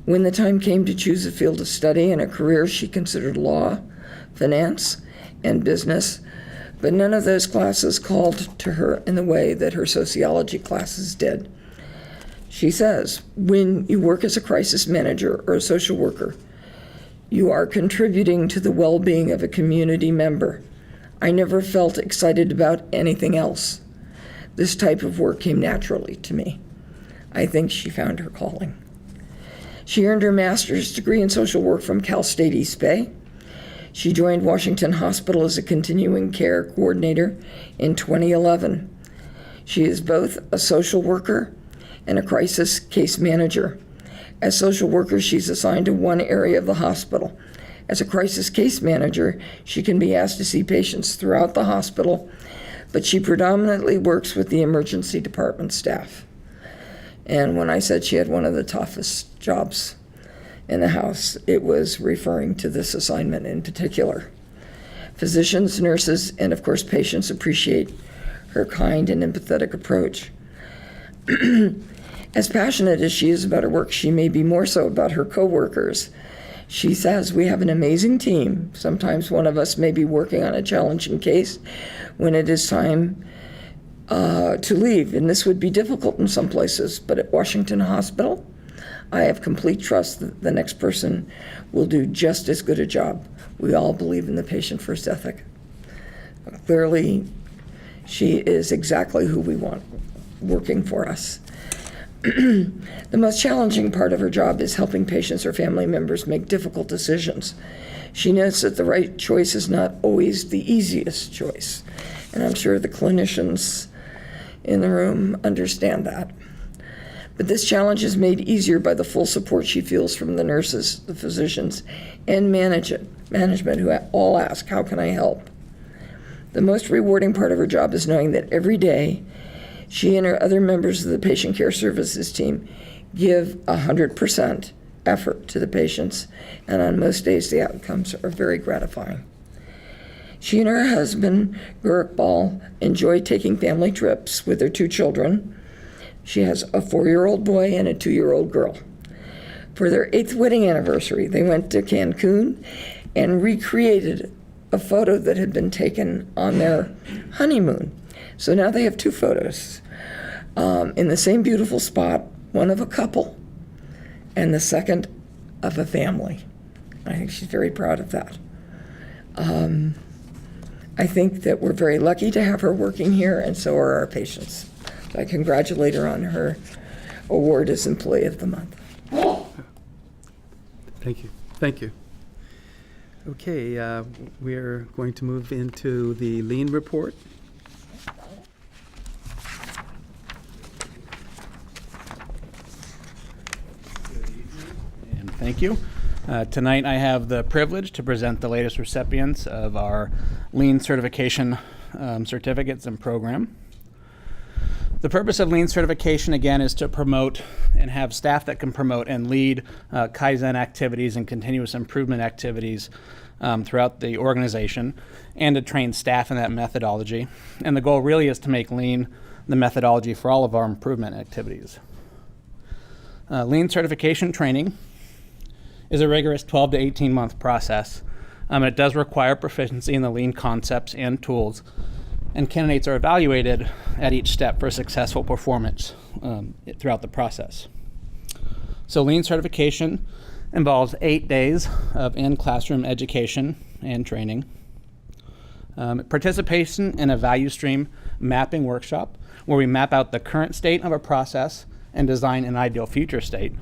Speaker 4: When the time came to choose a field of study and a career, she considered law, finance, and business, but none of those classes called to her in the way that her sociology classes did. She says, when you work as a crisis manager or a social worker, you are contributing to the well-being of a community member. I never felt excited about anything else. This type of work came naturally to me. I think she found her calling. She earned her master's degree in social work from Cal State East Bay. She joined Washington Hospital as a continuing care coordinator in 2011. She is both a social worker and a crisis case manager. As social worker, she's assigned to one area of the hospital. As a crisis case manager, she can be asked to see patients throughout the hospital, but she predominantly works with the emergency department staff. And when I said she had one of the toughest jobs in the house, it was referring to this assignment in particular. Physicians, nurses, and of course patients appreciate her kind and empathetic approach. As passionate as she is about her work, she may be more so about her coworkers. She says, we have an amazing team. Sometimes one of us may be working on a challenging case when it is time to leave, and this would be difficult in some places, but at Washington Hospital, I have complete trust that the next person will do just as good a job. We all believe in the patient-first ethic. Clearly, she is exactly who we want working for us. The most challenging part of her job is helping patients or family members make difficult decisions. She knows that the right choice is not always the easiest choice, and I'm sure the clinicians in the room understand that. But this challenge is made easier by the full support she feels from the nurses, the physicians, and management who all ask, how can I help? The most rewarding part of her job is knowing that every day she and her other members of the patient care services team give 100% effort to the patients, and on most days the outcomes are very gratifying. She and her husband, Gurukbal, enjoy taking family trips with their 2 children. She has a 4-year-old boy and a 2-year-old girl. For their 8th wedding anniversary, they went to Cancun and recreated a photo that had been taken on their honeymoon. So now they have 2 photos in the same beautiful spot, one of a couple and the second of a family. I think she's very proud of that. I think that we're very lucky to have her working here, and so are our patients. So I congratulate her on her award as Employee of the Month.
Speaker 1: Thank you. Thank you. Okay, we're going to move into the lien report.
Speaker 12: And thank you. Tonight I have the privilege to present the latest recipients of our lien certification certificates and program. The purpose of lien certification, again, is to promote and have staff that can promote and lead Kaizen activities and continuous improvement activities throughout the organization, and to train staff in that methodology. And the goal really is to make lien the methodology for all of our improvement activities. Lien certification training is a rigorous 12 to 18 month process. It does require proficiency in the lien concepts and tools, and candidates are evaluated at each step for successful performance throughout the process. So lien certification involves 8 days of in-classroom education and training, participation in a value stream mapping workshop where we map out the current state of a process and design an ideal future state,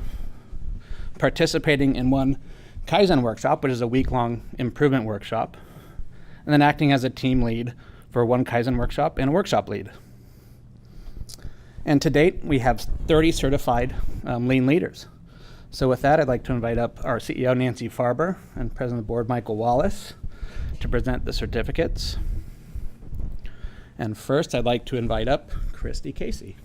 Speaker 12: participating in one Kaizen workshop, which is a week-long improvement workshop, and then acting as a team lead for one Kaizen workshop and a workshop lead. And to date, we have 30 certified lien leaders. So with that, I'd like to invite up our CEO, Nancy Farber, and President of the Board, Michael Wallace, to present the certificates. And first, I'd like to invite up Christy Casey.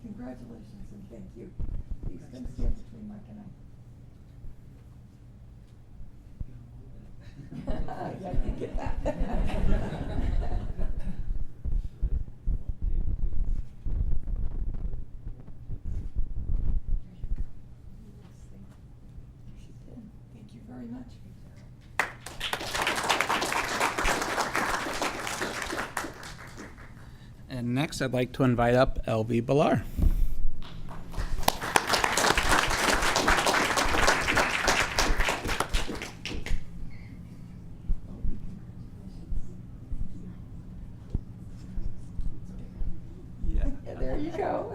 Speaker 4: Congratulations and thank you. Please come stand between Mike and I. Yeah, I can get that. Thank you very much.
Speaker 12: And next, I'd like to invite up LV Bilar.
Speaker 4: Yeah, there you go.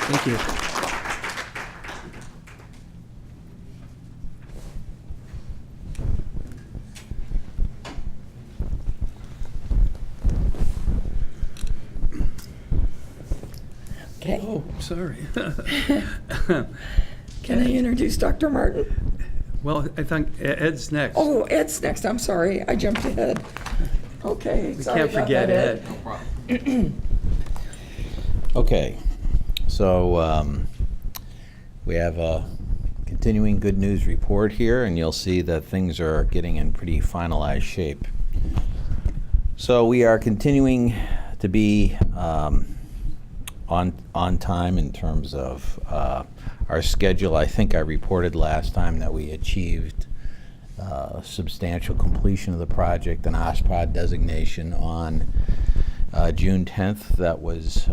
Speaker 12: Thank you.
Speaker 4: Okay.
Speaker 1: Oh, sorry.
Speaker 4: Can I introduce Dr. Martin?
Speaker 1: Well, I think Ed's next.
Speaker 4: Oh, Ed's next. I'm sorry. I jumped ahead. Okay.
Speaker 1: We
Speaker 4: sorry
Speaker 1: can't
Speaker 4: about
Speaker 1: forget
Speaker 4: that,
Speaker 1: Ed.
Speaker 13: Okay, so we have a continuing good news report here, and you'll see that things are getting in pretty finalized shape. So we are continuing to be on time in terms of our schedule. I think I reported last time that we achieved substantial completion of the project and OSPROD designation on June 10th. That was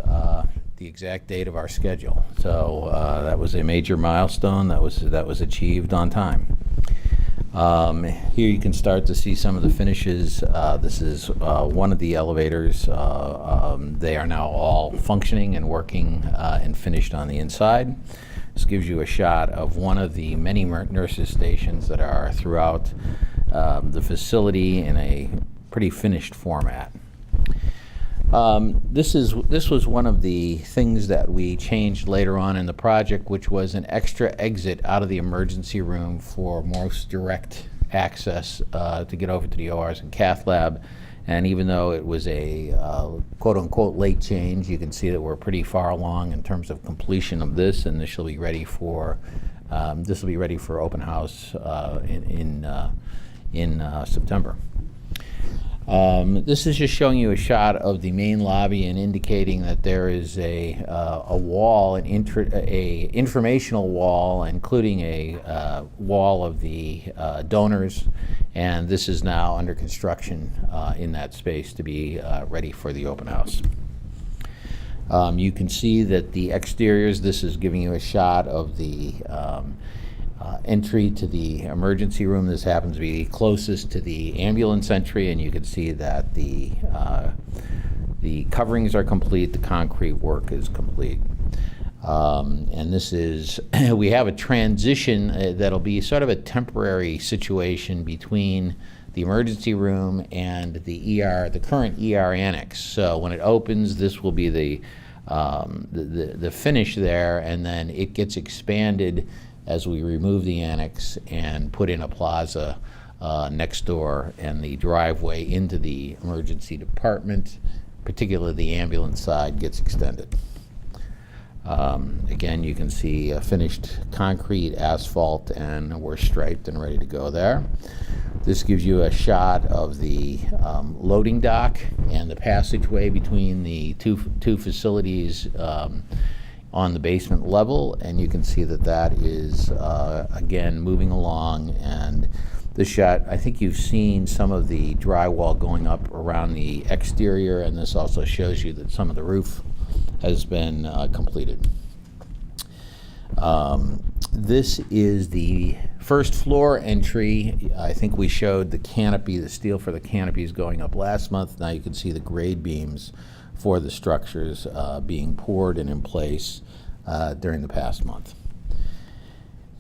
Speaker 13: the exact date of our schedule. So that was a major milestone that was achieved on time. Here you can start to see some of the finishes. This is one of the elevators. They are now all functioning and working and finished on the inside. This gives you a shot of one of the many nurses stations that are throughout the facility in a pretty finished format. This was one of the things that we changed later on in the project, which was an extra exit out of the emergency room for most direct access to get over to the ORs and cath lab. And even though it was a quote-unquote late change, you can see that we're pretty far along in terms of completion of this, and this will be ready for open house in September. This is just showing you a shot of the main lobby and indicating that there is a wall, an informational wall, including a wall of the donors, and this is now under construction in that space to be ready for the open house. You can see that the exteriors, this is giving you a shot of the entry to the emergency room. This happens to be closest to the ambulance entry, and you can see that the coverings are complete, the concrete work is complete. And this is, we have a transition that'll be sort of a temporary situation between the emergency room and the ER, the current ER annex. So when it opens, this will be the finish there, and then it gets expanded as we remove the annex and put in a plaza next door, and the driveway into the emergency department, particularly the ambulance side, gets extended. Again, you can see finished concrete, asphalt, and we're striped and ready to go there. This gives you a shot of the loading dock and the passageway between the two facilities on the basement level, and you can see that that is, again, moving along. And this shot, I think you've seen some of the drywall going up around the exterior, and this also shows you that some of the roof has been completed. This is the first floor entry. I think we showed the canopy, the steel for the canopies going up last month. Now you can see the grade beams for the structures being poured and in place during the past month.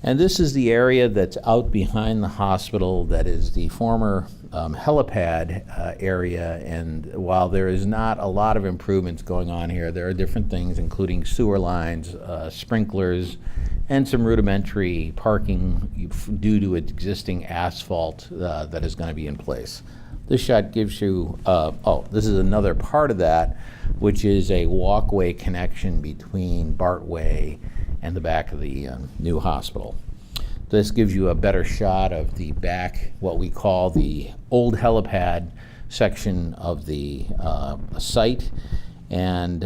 Speaker 13: And this is the area that's out behind the hospital that is the former helipad area. And while there is not a lot of improvements going on here, there are different things, including sewer lines, sprinklers, and some rudimentary parking due to existing asphalt that is going to be in place. This shot gives you, this is another part of that, which is a walkway connection between Bartway and the back of the new hospital. This gives you a better shot of the back, what we call the old helipad section of the site. And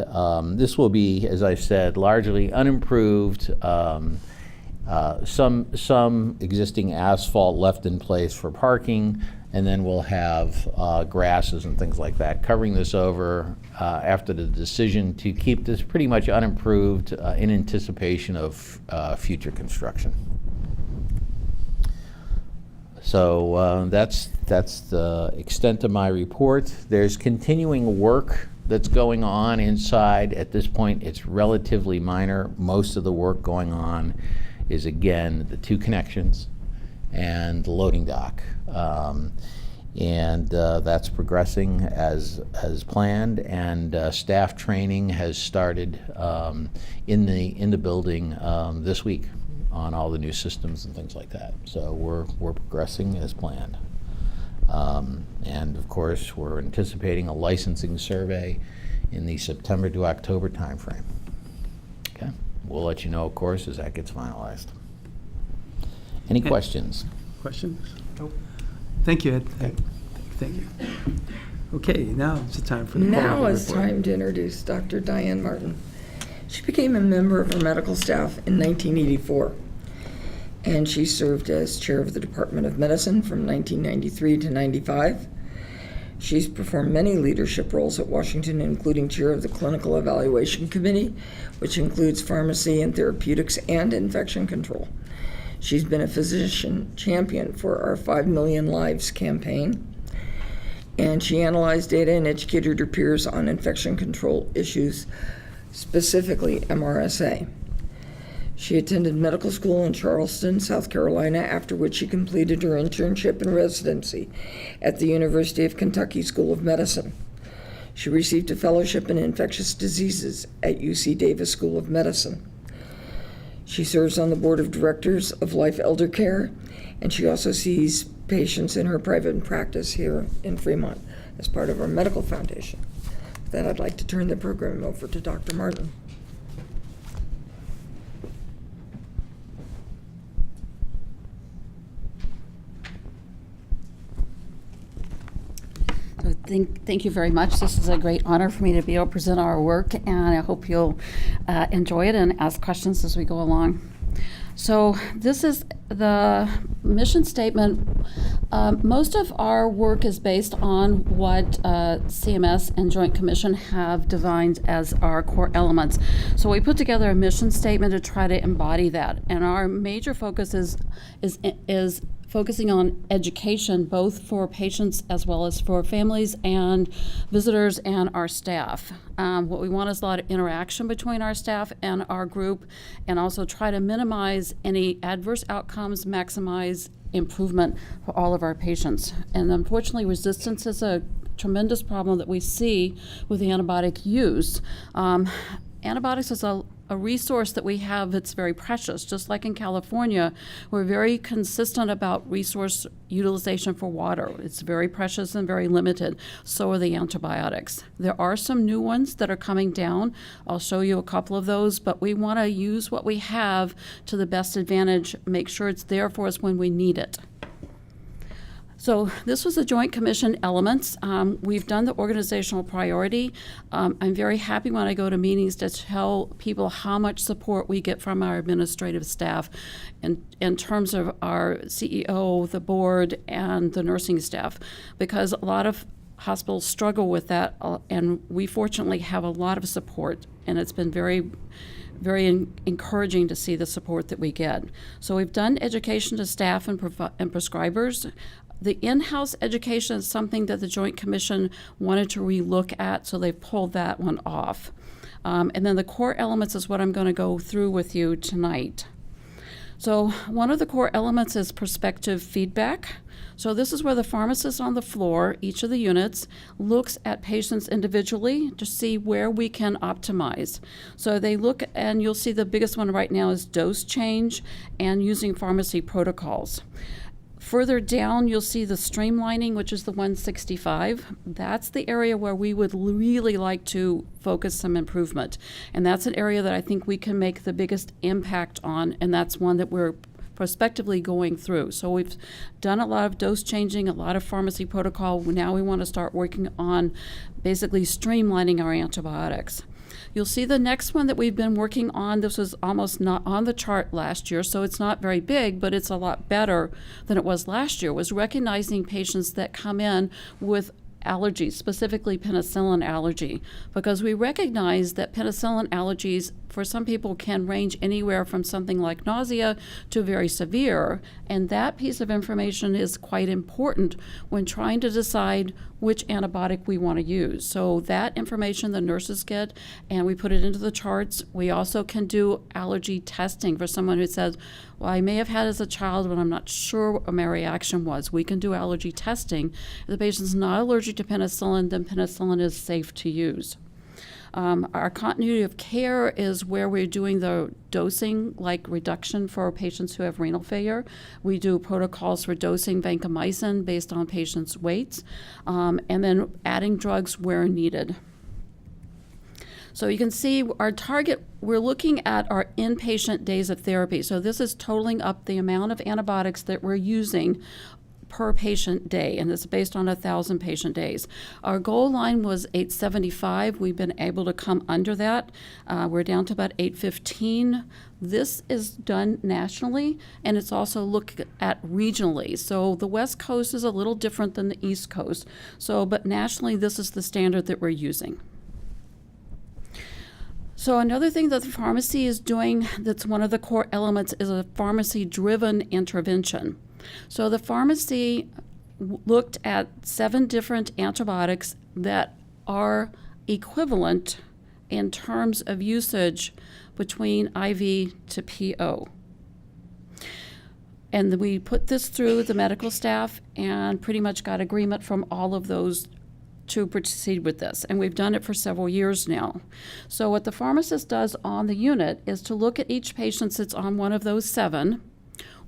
Speaker 13: this will be, as I said, largely unimproved. Some existing asphalt left in place for parking, and then we'll have grasses and things like that covering this over after the decision to keep this pretty much unimproved in anticipation of future construction. So that's the extent of my report. There's continuing work that's going on inside. At this point, it's relatively minor. Most of the work going on is, again, the two connections and the loading dock. That's progressing as planned, and staff training has started in the building this week on all the new systems and things like that. So we're progressing as planned. And of course, we're anticipating a licensing survey in the September to October timeframe. Okay, we'll let you know, of course, as that gets finalized. Any questions?
Speaker 1: Questions? Nope. Thank you, Ed.
Speaker 13: Okay.
Speaker 1: Thank you. Okay, now it's the time for the
Speaker 4: Now
Speaker 1: quality
Speaker 4: it's
Speaker 1: report.
Speaker 4: time to introduce Dr. Diane Martin. She became a member of our medical staff in 1984, and she served as chair of the Department of Medicine from 1993 to 95. She's performed many leadership roles at Washington, including chair of the Clinical Evaluation Committee, which includes pharmacy and therapeutics and infection control. She's been a physician champion for our 5 Million Lives campaign, and she analyzed data and educated her peers on infection control issues, specifically MRSA. She attended medical school in Charleston, South Carolina, after which she completed her internship and residency at the University of Kentucky School of Medicine. She received a fellowship in infectious diseases at UC Davis School of Medicine. She serves on the board of directors of Life Elder Care, and she also sees patients in her private practice here in Fremont as part of our medical foundation. With that, I'd like to turn the program over to Dr. Martin.
Speaker 14: So thank you very much. This is a great honor for me to be able to present our work, and I hope you'll enjoy it and ask questions as we go along. So this is the mission statement. Most of our work is based on what CMS and Joint Commission have defined as our core elements. So we put together a mission statement to try to embody that, and our major focus is focusing on education, both for patients as well as for families and visitors and our staff. What we want is a lot of interaction between our staff and our group, and also try to minimize any adverse outcomes, maximize improvement for all of our patients. And unfortunately, resistance is a tremendous problem that we see with the antibiotic use. Antibiotics is a resource that we have that's very precious. Just like in California, we're very consistent about resource utilization for water. It's very precious and very limited. So are the antibiotics. There are some new ones that are coming down. I'll show you a couple of those, but we want to use what we have to the best advantage, make sure it's there for us when we need it. So this was the Joint Commission elements. We've done the organizational priority. I'm very happy when I go to meetings to tell people how much support we get from our administrative staff in terms of our CEO, the board, and the nursing staff, because a lot of hospitals struggle with that, and we fortunately have a lot of support, and it's been very encouraging to see the support that we get. So we've done education to staff and prescribers. The in-house education is something that the Joint Commission wanted to relook at, so they pulled that one off. And then the core elements is what I'm going to go through with you tonight. So one of the core elements is prospective feedback. So this is where the pharmacist on the floor, each of the units, looks at patients individually to see where we can optimize. So they look, and you'll see the biggest one right now is dose change and using pharmacy protocols. Further down, you'll see the streamlining, which is the 165. That's the area where we would really like to focus some improvement. And that's an area that I think we can make the biggest impact on, and that's one that we're prospectively going through. So we've done a lot of dose changing, a lot of pharmacy protocol. Now we want to start working on basically streamlining our antibiotics. You'll see the next one that we've been working on. This was almost not on the chart last year, so it's not very big, but it's a lot better than it was last year, was recognizing patients that come in with allergies, specifically penicillin allergy, because we recognize that penicillin allergies for some people can range anywhere from something like nausea to very severe, and that piece of information is quite important when trying to decide which antibiotic we want to use. So that information the nurses get, and we put it into the charts. We also can do allergy testing for someone who says, well, I may have had as a child, but I'm not sure what my reaction was. We can do allergy testing. If the patient's not allergic to penicillin, then penicillin is safe to use. Our continuity of care is where we're doing the dosing, like reduction for patients who have renal failure. We do protocols for dosing vancomycin based on patients' weights, and then adding drugs where needed. So you can see our target, we're looking at our inpatient days of therapy. So this is totaling up the amount of antibiotics that we're using per patient day, and it's based on 1,000 patient days. Our goal line was 875. We've been able to come under that. We're down to about 815. This is done nationally, and it's also looked at regionally. So the West Coast is a little different than the East Coast. But nationally, this is the standard that we're using. So another thing that the pharmacy is doing that's one of the core elements is a pharmacy-driven intervention. So the pharmacy looked at 7 different antibiotics that are equivalent in terms of usage between IV to PO. And we put this through the medical staff and pretty much got agreement from all of those to proceed with this, and we've done it for several years now. So what the pharmacist does on the unit is to look at each patient that's on one of those 7,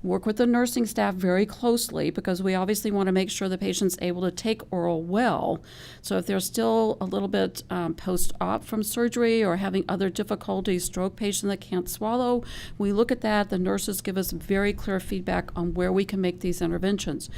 Speaker 14: work with the nursing staff very closely, because we obviously want to make sure the patient's able to take oral well. So if they're still a little bit post-op from surgery or having other difficulties, stroke patient that can't swallow, we look at that. The nurses give us very clear feedback on where we can make these interventions.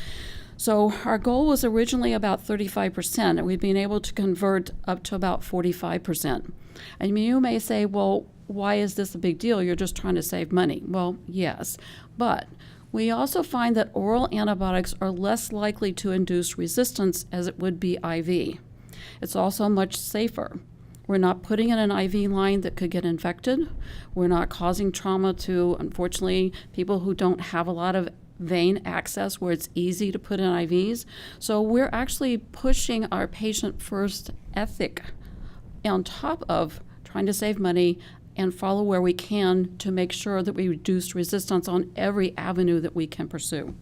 Speaker 14: So our goal was originally about 35%, and we've been able to convert up to about 45%. And you may say, well, why is this a big deal? You're just trying to save money. Well, yes, but we also find that oral antibiotics are less likely to induce resistance as it would be IV. It's also much safer. We're not putting in an IV line that could get infected. We're not causing trauma to, unfortunately, people who don't have a lot of vein access where it's easy to put in IVs. So we're actually pushing our patient first ethic on top of trying to save money and follow where we can to make sure that we reduce resistance on every avenue that we can pursue.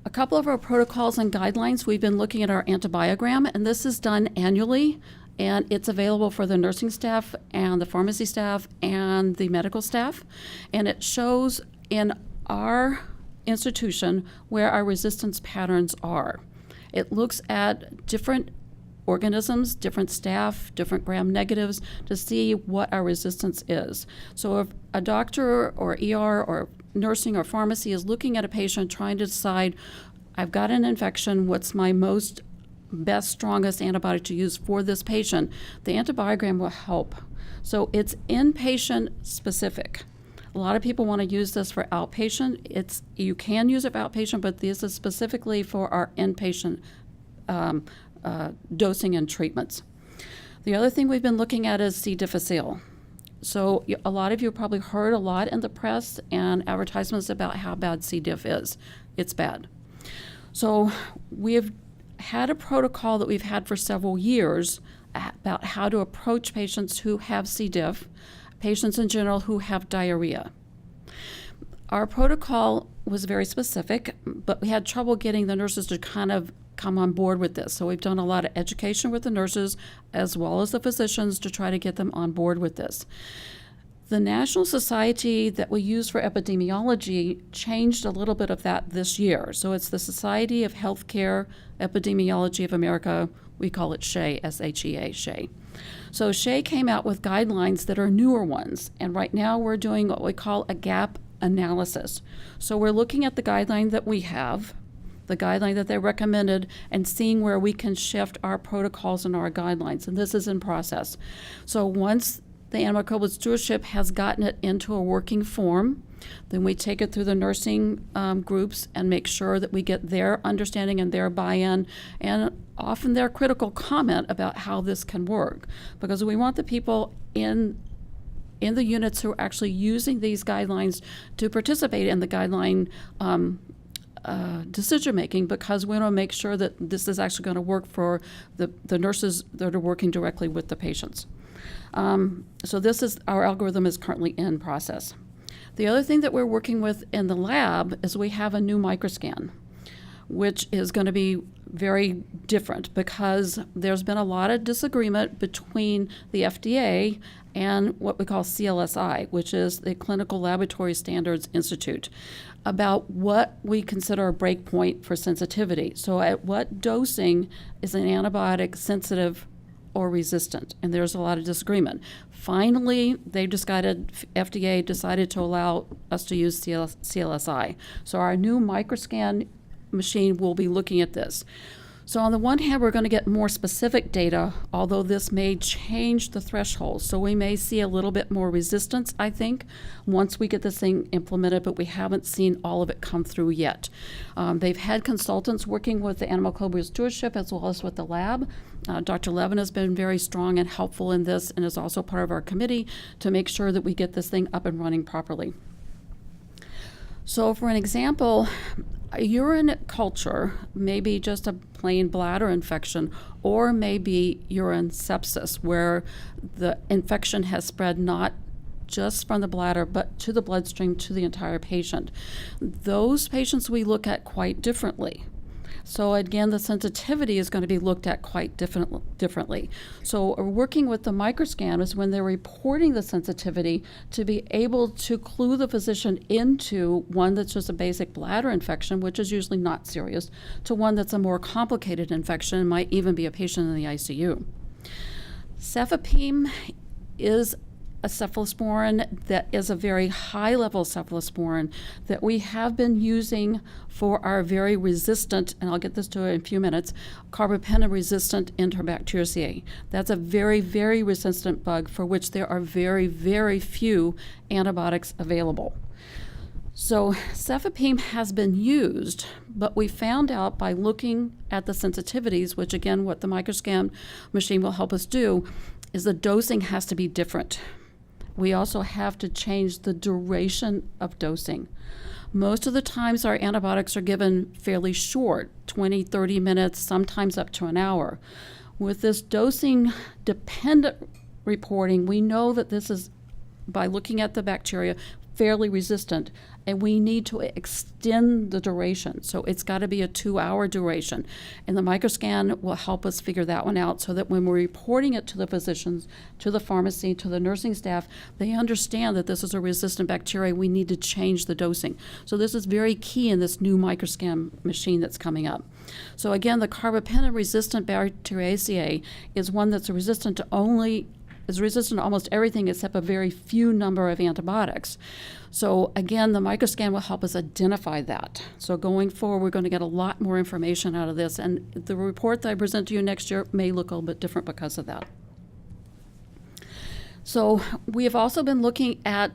Speaker 14: A couple of our protocols and guidelines, we've been looking at our antibiogram, and this is done annually and it's available for the nursing staff and the pharmacy staff and the medical staff. And it shows in our institution where our resistance patterns are. It looks at different organisms, different staff, different gram negatives to see what our resistance is. So if a doctor or ER or nursing or pharmacy is looking at a patient trying to decide, I've got an infection, what's my best, strongest antibiotic to use for this patient, the antibiogram will help. So it's inpatient specific. A lot of people want to use this for outpatient. You can use it for outpatient, but this is specifically for our inpatient dosing and treatments. The other thing we've been looking at is C. difficile. So a lot of you probably heard a lot in the press and advertisements about how bad C. diff is. It's bad. So we've had a protocol that we've had for several years about how to approach patients who have C. diff, patients in general who have diarrhea. Our protocol was very specific, but we had trouble getting the nurses to kind of come on board with this. So we've done a lot of education with the nurses as well as the physicians to try to get them on board with this. The National Society that we use for epidemiology changed a little bit of that this year. So it's the Society of Healthcare Epidemiology of America. We call it SHEA, S-H-E-A, SHEA. So SHEA came out with guidelines that are newer ones. And right now we're doing what we call a gap analysis. So we're looking at the guideline that we have, the guideline that they recommended, and seeing where we can shift our protocols and our guidelines. And this is in process. So once the antimicrobial stewardship has gotten it into a working form, then we take it through the nursing groups and make sure that we get their understanding and their buy-in and often their critical comment about how this can work. Because we want the people in the units who are actually using these guidelines to participate in the guideline decision making, because we want to make sure that this is actually going to work for the nurses that are working directly with the patients. So our algorithm is currently in process. The other thing that we're working with in the lab is we have a new microscan, which is going to be very different because there's been a lot of disagreement between the FDA and what we call CLSI, which is the Clinical Laboratory Standards Institute, about what we consider a break point for sensitivity. So at what dosing is an antibiotic sensitive or resistant? And there's a lot of disagreement. Finally, FDA decided to allow us to use CLSI. So our new microscan machine will be looking at this. So on the one hand, we're going to get more specific data, although this may change the threshold. So we may see a little bit more resistance, I think, once we get this thing implemented, but we haven't seen all of it come through yet. They've had consultants working with the antimicrobial stewardship as well as with the lab. Dr. Levin has been very strong and helpful in this and is also part of our committee to make sure that we get this thing up and running properly. So for an example, a urine culture may be just a plain bladder infection, or maybe urine sepsis, where the infection has spread not just from the bladder, but to the bloodstream to the entire patient. Those patients we look at quite differently. So again, the sensitivity is going to be looked at quite differently. So working with the microscan is when they're reporting the sensitivity to be able to clue the physician into one that's just a basic bladder infection, which is usually not serious, to one that's a more complicated infection and might even be a patient in the ICU. Cefepime is a cephalosporin that is a very high-level cephalosporin that we have been using for our very resistant, and I'll get this to it in a few minutes, carbapenem-resistant Enterobacteriaceae. That's a very, very resistant bug for which there are very, very few antibiotics available. So cefepime has been used, but we found out by looking at the sensitivities, which again, what the microscan machine will help us do, is the dosing has to be different. We also have to change the duration of dosing. Most of the times our antibiotics are given fairly short, 20, 30 minutes, sometimes up to an hour. With this dosing dependent reporting, we know that this is, by looking at the bacteria, fairly resistant and we need to extend the duration. So it's got to be a 2-hour duration. And the microscan will help us figure that one out so that when we're reporting it to the physicians, to the pharmacy, to the nursing staff, they understand that this is a resistant bacteria. We need to change the dosing. So this is very key in this new microscan machine that's coming up. So again, the carbapenem-resistant Bacteriaceae is one that's resistant to almost everything except a very few number of antibiotics. So again, the microscan will help us identify that. So going forward, we're going to get a lot more information out of this, and the report that I present to you next year may look a little bit different because of that. So we have also been looking at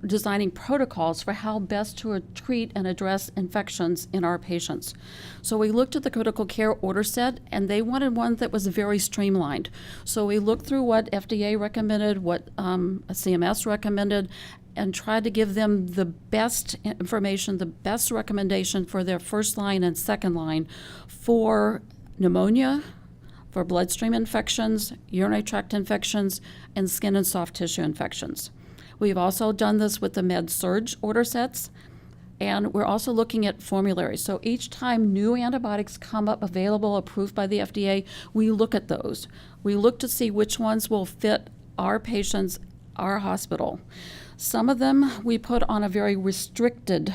Speaker 14: designing protocols for how best to treat and address infections in our patients. So we looked at the critical care order set, and they wanted one that was very streamlined. So we looked through what FDA recommended, what CMS recommended, and tried to give them the best information, the best recommendation for their first line and second line for pneumonia, for bloodstream infections, urinary tract infections, and skin and soft tissue infections. We've also done this with the med-surg order sets, and we're also looking at formularies. So each time new antibiotics come up available, approved by the FDA, we look at those. We look to see which ones will fit our patients, our hospital. Some of them we put on a very restricted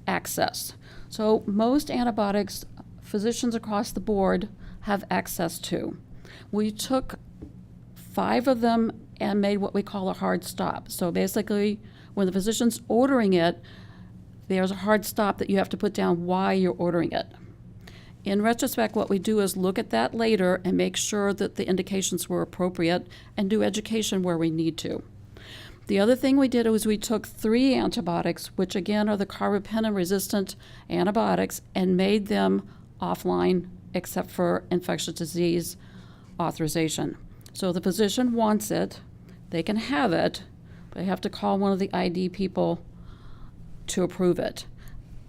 Speaker 14: access. So most antibiotics, physicians across the board have access to. We took 5 of them and made what we call a hard stop. So basically, when the physician's ordering it, there's a hard stop that you have to put down why you're ordering it. In retrospect, what we do is look at that later and make sure that the indications were appropriate and do education where we need to. The other thing we did was we took 3 antibiotics, which again are the carbapenem-resistant antibiotics, and made them offline except for infectious disease authorization. So the physician wants it, they can have it, but they have to call one of the ID people to approve it.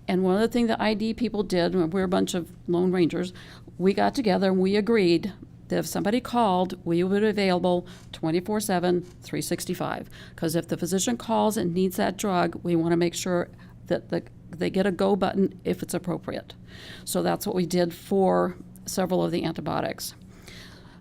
Speaker 14: And one of the things the ID people did, we're a bunch of Lone Rangers, we got together and we agreed that if somebody called, we would be available 24/7, 365. Because if the physician calls and needs that drug, we want to make sure that they get a go button if it's appropriate. So that's what we did for several of the antibiotics.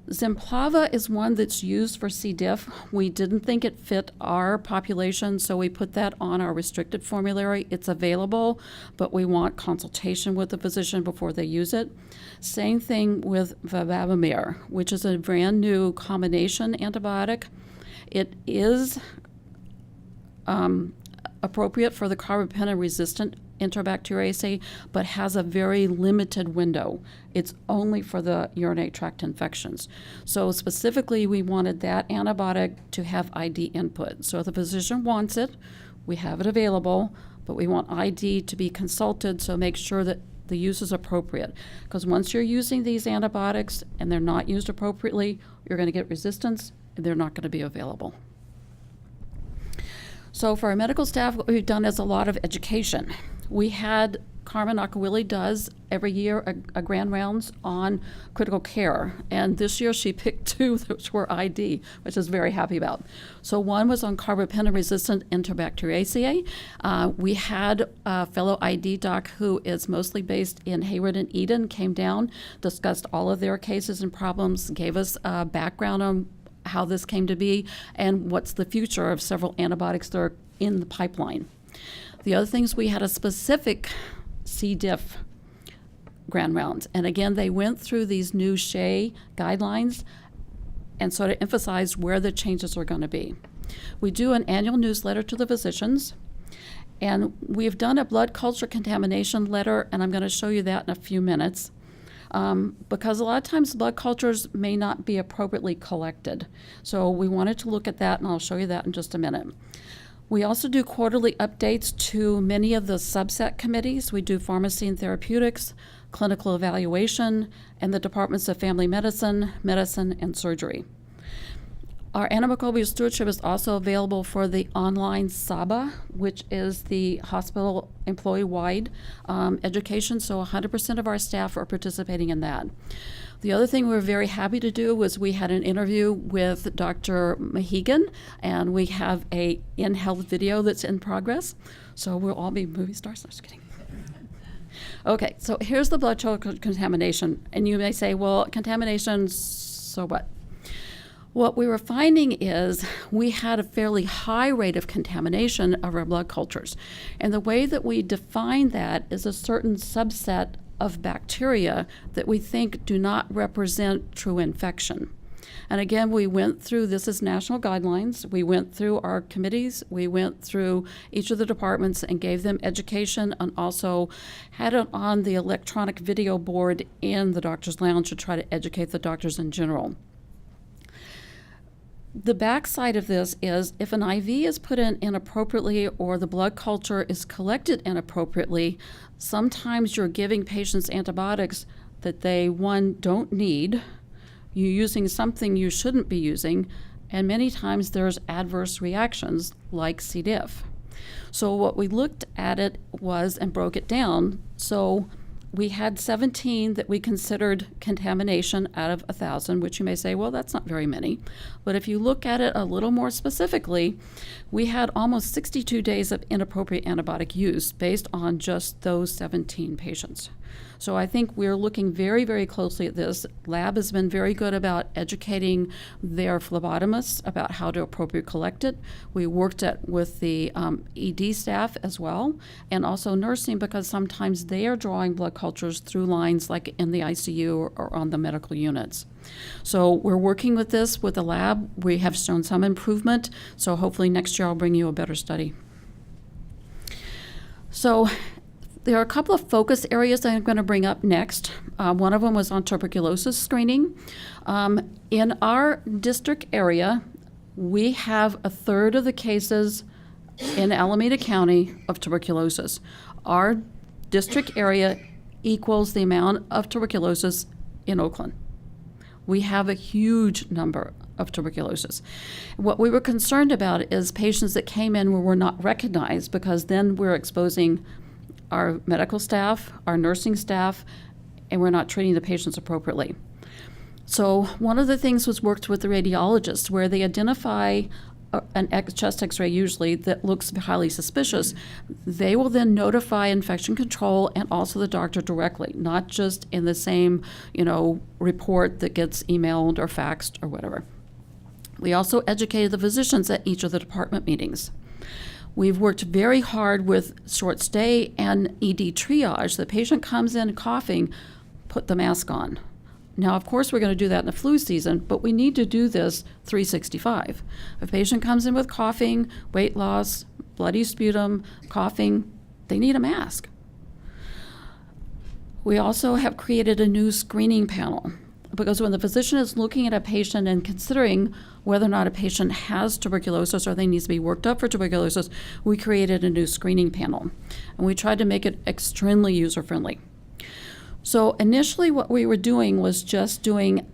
Speaker 14: Zimplava is one that's used for C. diff. We didn't think it fit our population, so we put that on our restricted formulary. It's available, but we want consultation with the physician before they use it. Same thing with Vivabamir, which is a brand new combination antibiotic. It is appropriate for the carbapenem-resistant Enterobacteriaceae, but has a very limited window. It's only for the urinary tract infections. So specifically, we wanted that antibiotic to have ID input. So if the physician wants it, we have it available, but we want ID to be consulted, so make sure that the use is appropriate. Because once you're using these antibiotics and they're not used appropriately, you're going to get resistance and they're not going to be available. So for our medical staff, what we've done is a lot of education. We had Carmen Acquilli does every year a grand rounds on critical care, and this year she picked 2 which were ID, which I was very happy about. So one was on carbapenem-resistant Enterobacteriaceae. We had a fellow ID doc who is mostly based in Hayward and Eden, came down, discussed all of their cases and problems, gave us a background on how this came to be and what's the future of several antibiotics that are in the pipeline. The other things, we had a specific C. diff grand rounds. And again, they went through these new SHEA guidelines and sort of emphasized where the changes are going to be. We do an annual newsletter to the physicians, and we've done a blood culture contamination letter, and I'm going to show you that in a few minutes. Because a lot of times blood cultures may not be appropriately collected. So we wanted to look at that, and I'll show you that in just a minute. We also do quarterly updates to many of the subset committees. We do pharmacy and therapeutics, clinical evaluation, and the departments of family medicine, medicine, and surgery. Our antimicrobial stewardship is also available for the online SABA, which is the hospital employee-wide education. So 100% of our staff are participating in that. The other thing we were very happy to do was we had an interview with Dr. Mahegan, and we have a InHealth video that's in progress. So we'll all be movie stars. No, just kidding. Okay, so here's the blood sugar contamination. And you may say, well, contamination, so what? What we were finding is we had a fairly high rate of contamination of our blood cultures. And the way that we define that is a certain subset of bacteria that we think do not represent true infection. And again, we went through, this is national guidelines, we went through our committees, we went through each of the departments and gave them education, and also had it on the electronic video board in the doctor's lounge to try to educate the doctors in general. The backside of this is if an IV is put in inappropriately or the blood culture is collected inappropriately, sometimes you're giving patients antibiotics that they, one, don't need, you're using something you shouldn't be using, and many times there's adverse reactions like C. diff. So what we looked at it was and broke it down. So we had 17 that we considered contamination out of 1,000, which you may say, well, that's not very many. But if you look at it a little more specifically, we had almost 62 days of inappropriate antibiotic use based on just those 17 patients. So I think we're looking very, very closely at this. Lab has been very good about educating their phlebotomists about how to appropriately collect it. We worked with the ED staff as well, and also nursing, because sometimes they are drawing blood cultures through lines like in the ICU or on the medical units. So we're working with this with the lab. We have shown some improvement, so hopefully next year I'll bring you a better study. So there are a couple of focus areas that I'm going to bring up next. One of them was on tuberculosis screening. In our district area, we have 1/3 of the cases in Alameda County of tuberculosis. Our district area equals the amount of tuberculosis in Oakland. We have a huge number of tuberculosis. What we were concerned about is patients that came in were not recognized, because then we're exposing our medical staff, our nursing staff, and we're not treating the patients appropriately. So one of the things was worked with the radiologists, where they identify an chest x-ray usually that looks highly suspicious. They will then notify infection control and also the doctor directly, not just in the same, report that gets emailed or faxed or whatever. We also educated the physicians at each of the department meetings. We've worked very hard with short stay and ED triage. The patient comes in coughing, put the mask on. Now, of course, we're going to do that in the flu season, but we need to do this 365. If a patient comes in with coughing, weight loss, bloody sputum, coughing, they need a mask. We also have created a new screening panel, because when the physician is looking at a patient and considering whether or not a patient has tuberculosis or they need to be worked up for tuberculosis, we created a new screening panel. And we tried to make it extremely user-friendly. So initially what we were doing was just doing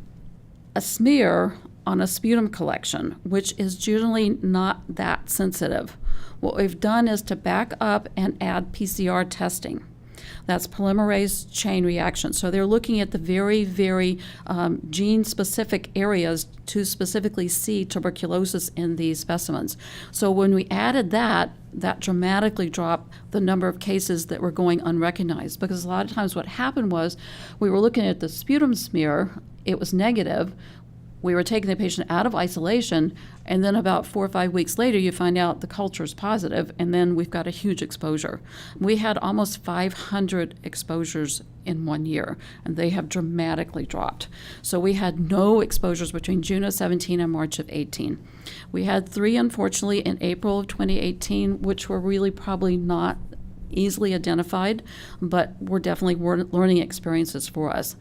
Speaker 14: a smear on a sputum collection, which is generally not that sensitive. What we've done is to back up and add PCR testing. That's polymerase chain reaction. So they're looking at the very, very gene-specific areas to specifically see tuberculosis in these specimens. So when we added that dramatically dropped the number of cases that were going unrecognized. Because a lot of times what happened was we were looking at the sputum smear, it was negative. We were taking the patient out of isolation, and then about 4 or 5 weeks later, you find out the culture is positive, and then we've got a huge exposure. We had almost 500 exposures in 1 year, and they have dramatically dropped. So we had no exposures between June of 17 and March of 18. We had 3, unfortunately, in April of 2018, which were really probably not easily identified, but were definitely learning experiences for us.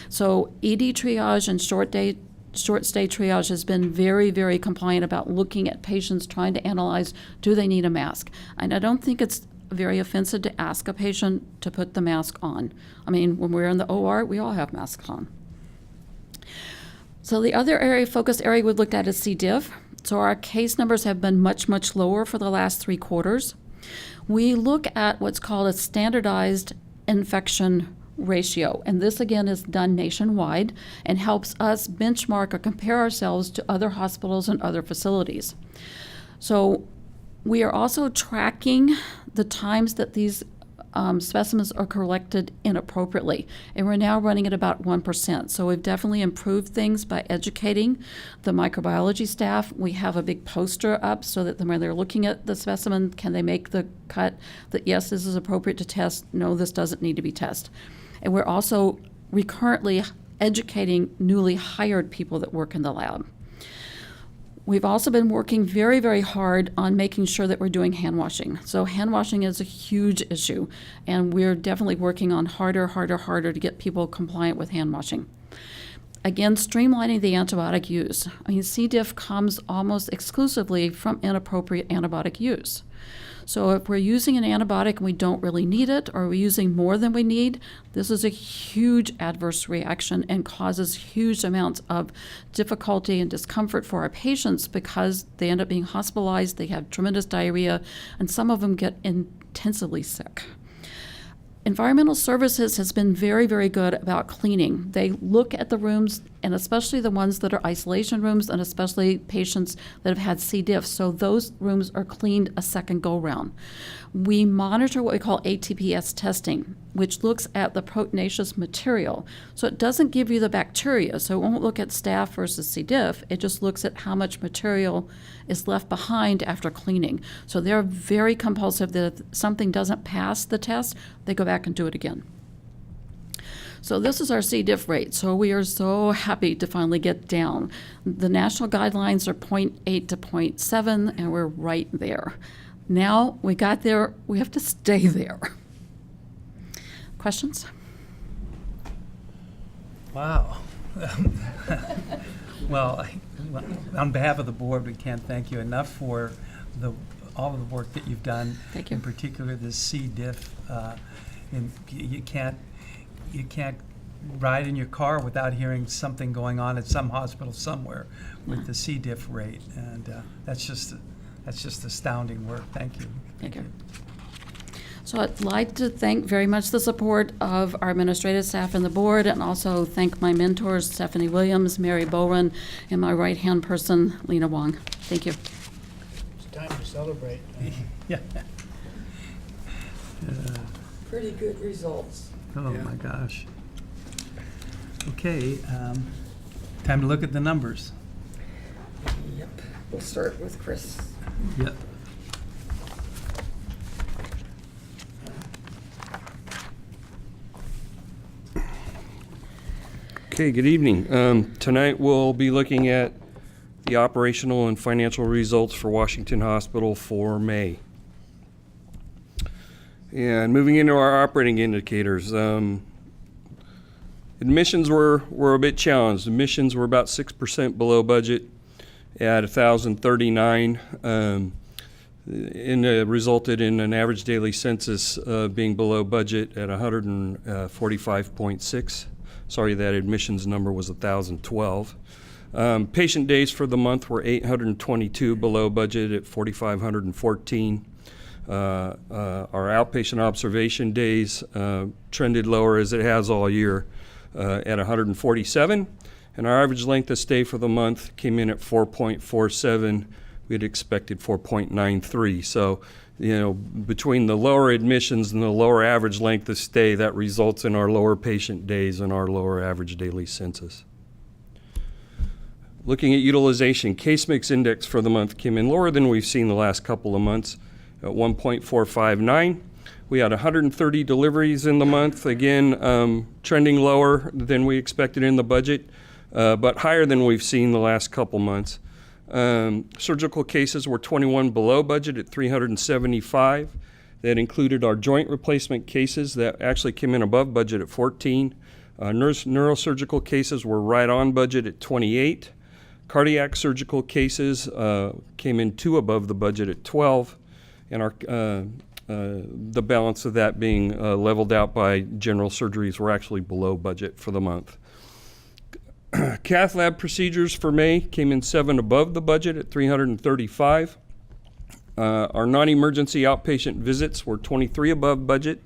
Speaker 14: So ED triage and short stay triage has been very, very compliant about looking at patients, trying to analyze, do they need a mask? And I don't think it's very offensive to ask a patient to put the mask on. I mean, when we're in the OR, we all have masks on. So the other focus area we looked at is C. diff. So our case numbers have been much, much lower for the last 3 quarters. We look at what's called a standardized infection ratio, and this again is done nationwide and helps us benchmark or compare ourselves to other hospitals and other facilities. So we are also tracking the times that these specimens are collected inappropriately, and we're now running at about 1%. So we've definitely improved things by educating the microbiology staff. We have a big poster up so that when they're looking at the specimen, can they make the cut that yes, this is appropriate to test, no, this doesn't need to be tested. And we're also recurrently educating newly hired people that work in the lab. We've also been working very, very hard on making sure that we're doing hand washing. So hand washing is a huge issue, and we're definitely working on harder to get people compliant with hand washing. Again, streamlining the antibiotic use. I mean, C. diff comes almost exclusively from inappropriate antibiotic use. So if we're using an antibiotic and we don't really need it, or we're using more than we need, this is a huge adverse reaction and causes huge amounts of difficulty and discomfort for our patients because they end up being hospitalized, they have tremendous diarrhea, and some of them get intensively sick. Environmental Services has been very, very good about cleaning. They look at the rooms, and especially the ones that are isolation rooms, and especially patients that have had C. diff. So those rooms are cleaned a second go-round. We monitor what we call ATPS testing, which looks at the proteinaceous material. So it doesn't give you the bacteria, so it won't look at staph versus C. diff. It just looks at how much material is left behind after cleaning. So they're very compulsive that if something doesn't pass the test, they go back and do it again. So this is our C. diff rate. So we are so happy to finally get down. The national guidelines are 0.8 to 0.7, and we're right there. Now we got there, we have to stay there. Questions?
Speaker 1: Wow. Well, on behalf of the board, we can't thank you enough for all of the work that you've done.
Speaker 14: Thank you.
Speaker 1: In particular, the C. diff. And you can't ride in your car without hearing something going on at some hospital somewhere with the C. diff rate, and that's just astounding work. Thank you.
Speaker 14: Thank you. So I'd like to thank very much the support of our administrative staff and the board, and also thank my mentors, Stephanie Williams, Mary Bowen, and my right-hand person, Lena Wong. Thank you.
Speaker 10: It's time to celebrate.
Speaker 1: Yeah.
Speaker 4: Pretty good results.
Speaker 1: Oh my gosh. Okay, time to look at the numbers.
Speaker 4: Yep. We'll start with Chris.
Speaker 1: Yep.
Speaker 15: Okay, good evening. Tonight we'll be looking at the operational and financial results for Washington Hospital for May. And moving into our operating indicators, admissions were a bit challenged. Admissions were about 6% below budget at 1,039, and resulted in an average daily census being below budget at 145.6. Sorry, that admissions number was 1,012. Patient days for the month were 822 below budget at 4,514. Our outpatient observation days trended lower as it has all year at 147, and our average length of stay for the month came in at 4.47. We had expected 4.93. So, between the lower admissions and the lower average length of stay, that results in our lower patient days and our lower average daily census. Looking at utilization, case mix index for the month came in lower than we've seen the last couple of months at 1.459. We had 130 deliveries in the month, again, trending lower than we expected in the budget, but higher than we've seen the last couple months. Surgical cases were 21 below budget at 375. That included our joint replacement cases that actually came in above budget at 14. Neurosurgical cases were right on budget at 28. Cardiac surgical cases came in 2 above the budget at 12. And our the balance of that being leveled out by general surgeries were actually below budget for the month. Cath lab procedures for May came in 7 above the budget at 335. Our non-emergency outpatient visits were 23 above budget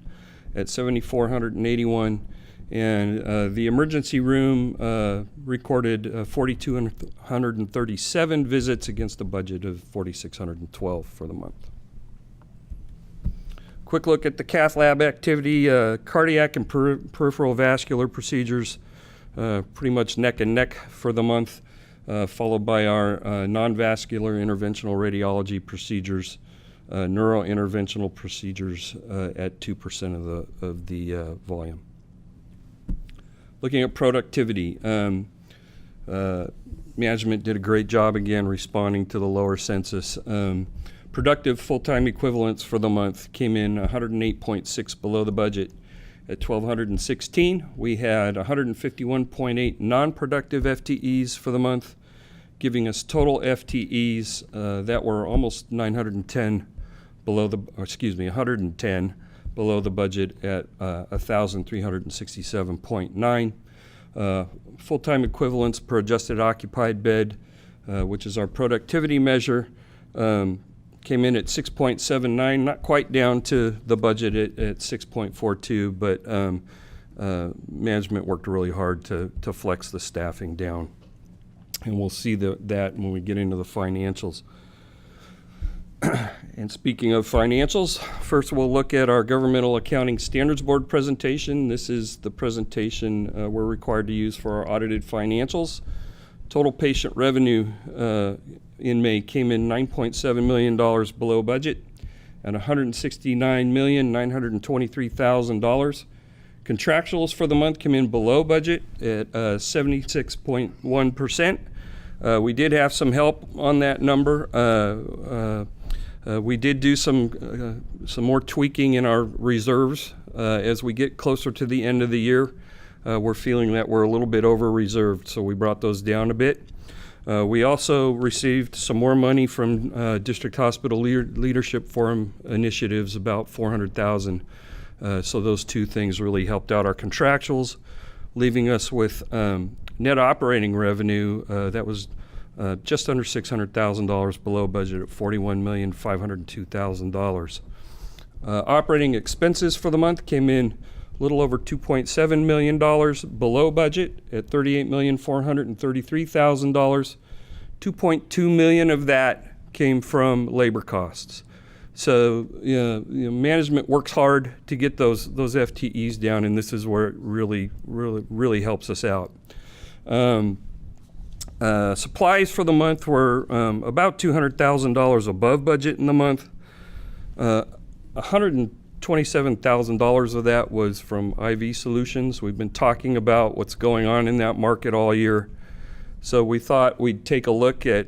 Speaker 15: at 7,481. And the emergency room recorded 4,237 visits against a budget of 4,612 for the month. Quick look at the cath lab activity. Cardiac and peripheral vascular procedures pretty much neck and neck for the month, followed by our non-vascular interventional radiology procedures, neurointerventional procedures at 2% of the volume. Looking at productivity, management did a great job again responding to the lower census. Productive full-time equivalents for the month came in 108.6 below the budget at 1,216. We had 151.8 non-productive FTEs for the month, giving us total FTEs that were almost 910 below the, 110 below the budget at 1,367.9. Full-time equivalents per adjusted occupied bed, which is our productivity measure, came in at 6.79, not quite down to the budget at 6.42, but management worked really hard to flex the staffing down. And we'll see that when we get into the financials. And speaking of financials, first we'll look at our Governmental Accounting Standards Board presentation. This is the presentation we're required to use for our audited financials. Total patient revenue in May came in $9.7 million below budget at $169,923,000. Contractuals for the month came in below budget at 76.1%. We did have some help on that number. We did do some more tweaking in our reserves as we get closer to the end of the year. We're feeling that we're a little bit over-reserved, so we brought those down a bit. We also received some more money from District Hospital Leadership Forum initiatives, about $400,000. So those two things really helped out our contractuals, leaving us with net operating revenue that was just under $600,000 below budget at $41,502,000. Operating expenses for the month came in a little over $2.7 million below budget at $38,433,000. $2.2 million of that came from labor costs. So management works hard to get those FTEs down, and this is where it really helps us out. Supplies for the month were about $200,000 above budget in the month. $127,000 of that was from IV solutions. We've been talking about what's going on in that market all year. So we thought we'd take a look at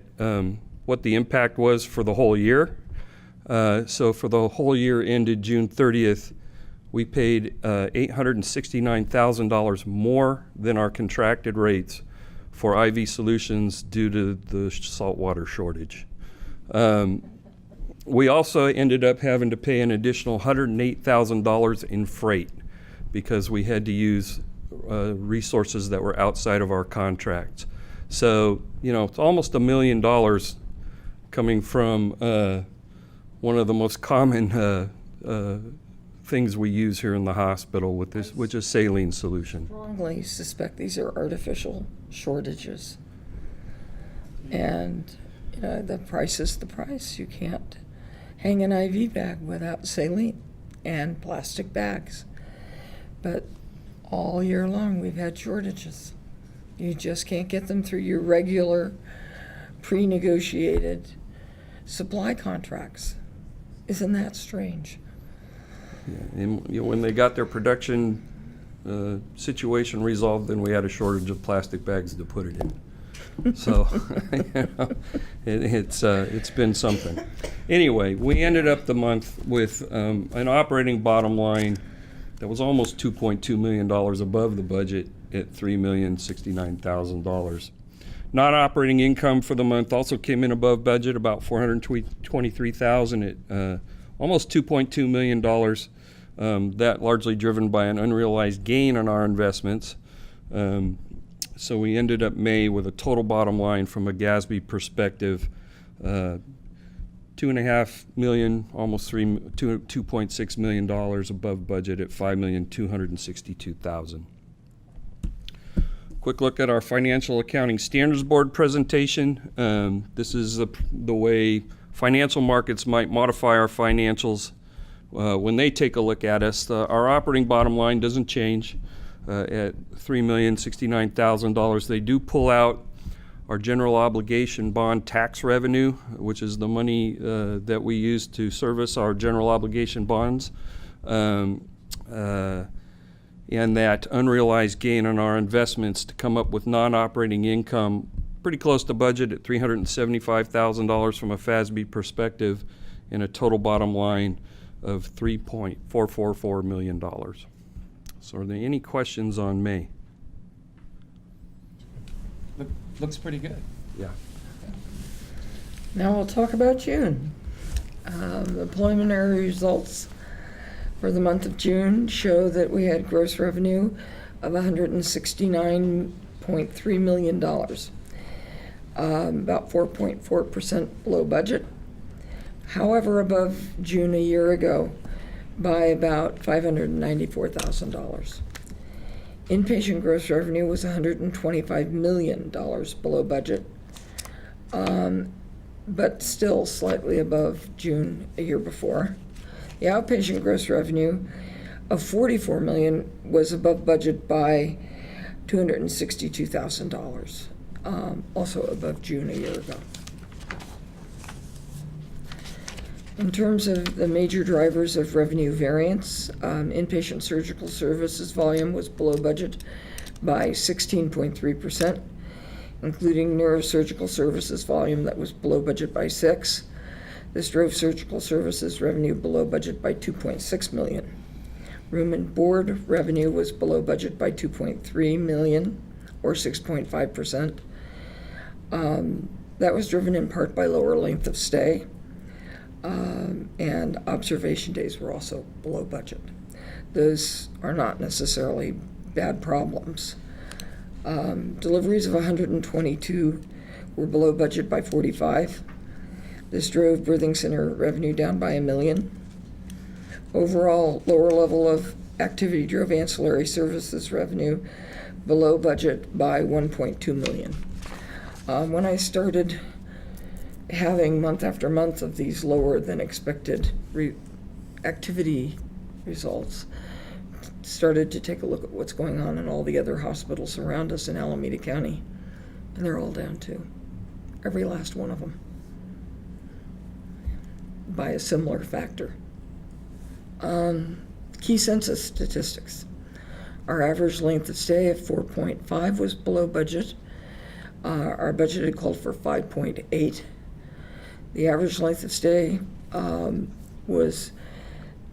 Speaker 15: what the impact was for the whole year. So for the whole year ended June 30th, we paid $869,000 more than our contracted rates for IV solutions due to the saltwater shortage. We also ended up having to pay an additional $108,000 in freight because we had to use resources that were outside of our contracts. So, it's almost $1 million coming from one of the most common things we use here in the hospital with this, which is saline solution.
Speaker 4: Strongly suspect these are artificial shortages. And, the price is the price. You can't hang an IV bag without saline and plastic bags. But all year long, we've had shortages. You just can't get them through your regular pre-negotiated supply contracts. Isn't that strange?
Speaker 15: Yeah, and when they got their production situation resolved, then we had a shortage of plastic bags to put it in. So it's been something. Anyway, we ended up the month with an operating bottom line that was almost $2.2 million above the budget at $3,069,000. Non-operating income for the month also came in above budget, about $423,000 at almost $2.2 million. That largely driven by an unrealized gain on our investments. So we ended up May with a total bottom line from a GASB perspective, $2.5 million, almost $2.6 million above budget at $5,262,000. Quick look at our Financial Accounting Standards Board presentation. This is the way financial markets might modify our financials when they take a look at us. Our operating bottom line doesn't change at $3,069,000. They do pull out our general obligation bond tax revenue, which is the money that we use to service our general obligation bonds. And that unrealized gain on our investments to come up with non-operating income pretty close to budget at $375,000 from a FASB perspective, and a total bottom line of $3.444 million. So are there any questions on May?
Speaker 1: Looks pretty good.
Speaker 15: Yeah.
Speaker 4: Now we'll talk about June. The preliminary results for the month of June show that we had gross revenue of $169.3 million, about 4.4% below budget. However, above June a year ago by about $594,000. Inpatient gross revenue was $125 million below budget, but still slightly above June a year before. The outpatient gross revenue of $44 million was above budget by $262,000, also above June a year ago. In terms of the major drivers of revenue variance, inpatient surgical services volume was below budget by 16.3%, including neurosurgical services volume that was below budget by 6%. This drove surgical services revenue below budget by $2.6 million. Room and board revenue was below budget by $2.3 million, or 6.5%. That was driven in part by lower length of stay, and observation days were also below budget. Those are not necessarily bad problems. Deliveries of 122 were below budget by 45. This drove birthing center revenue down by $1 million. Overall, lower level of activity drove ancillary services revenue below budget by $1.2 million. When I started having month after month of these lower than expected activity results, started to take a look at what's going on in all the other hospitals around us in Alameda County, and they're all down too, every last one of them, by a similar factor. Key census statistics. Our average length of stay of 4.5 was below budget. Our budget had called for 5.8. The average length of stay was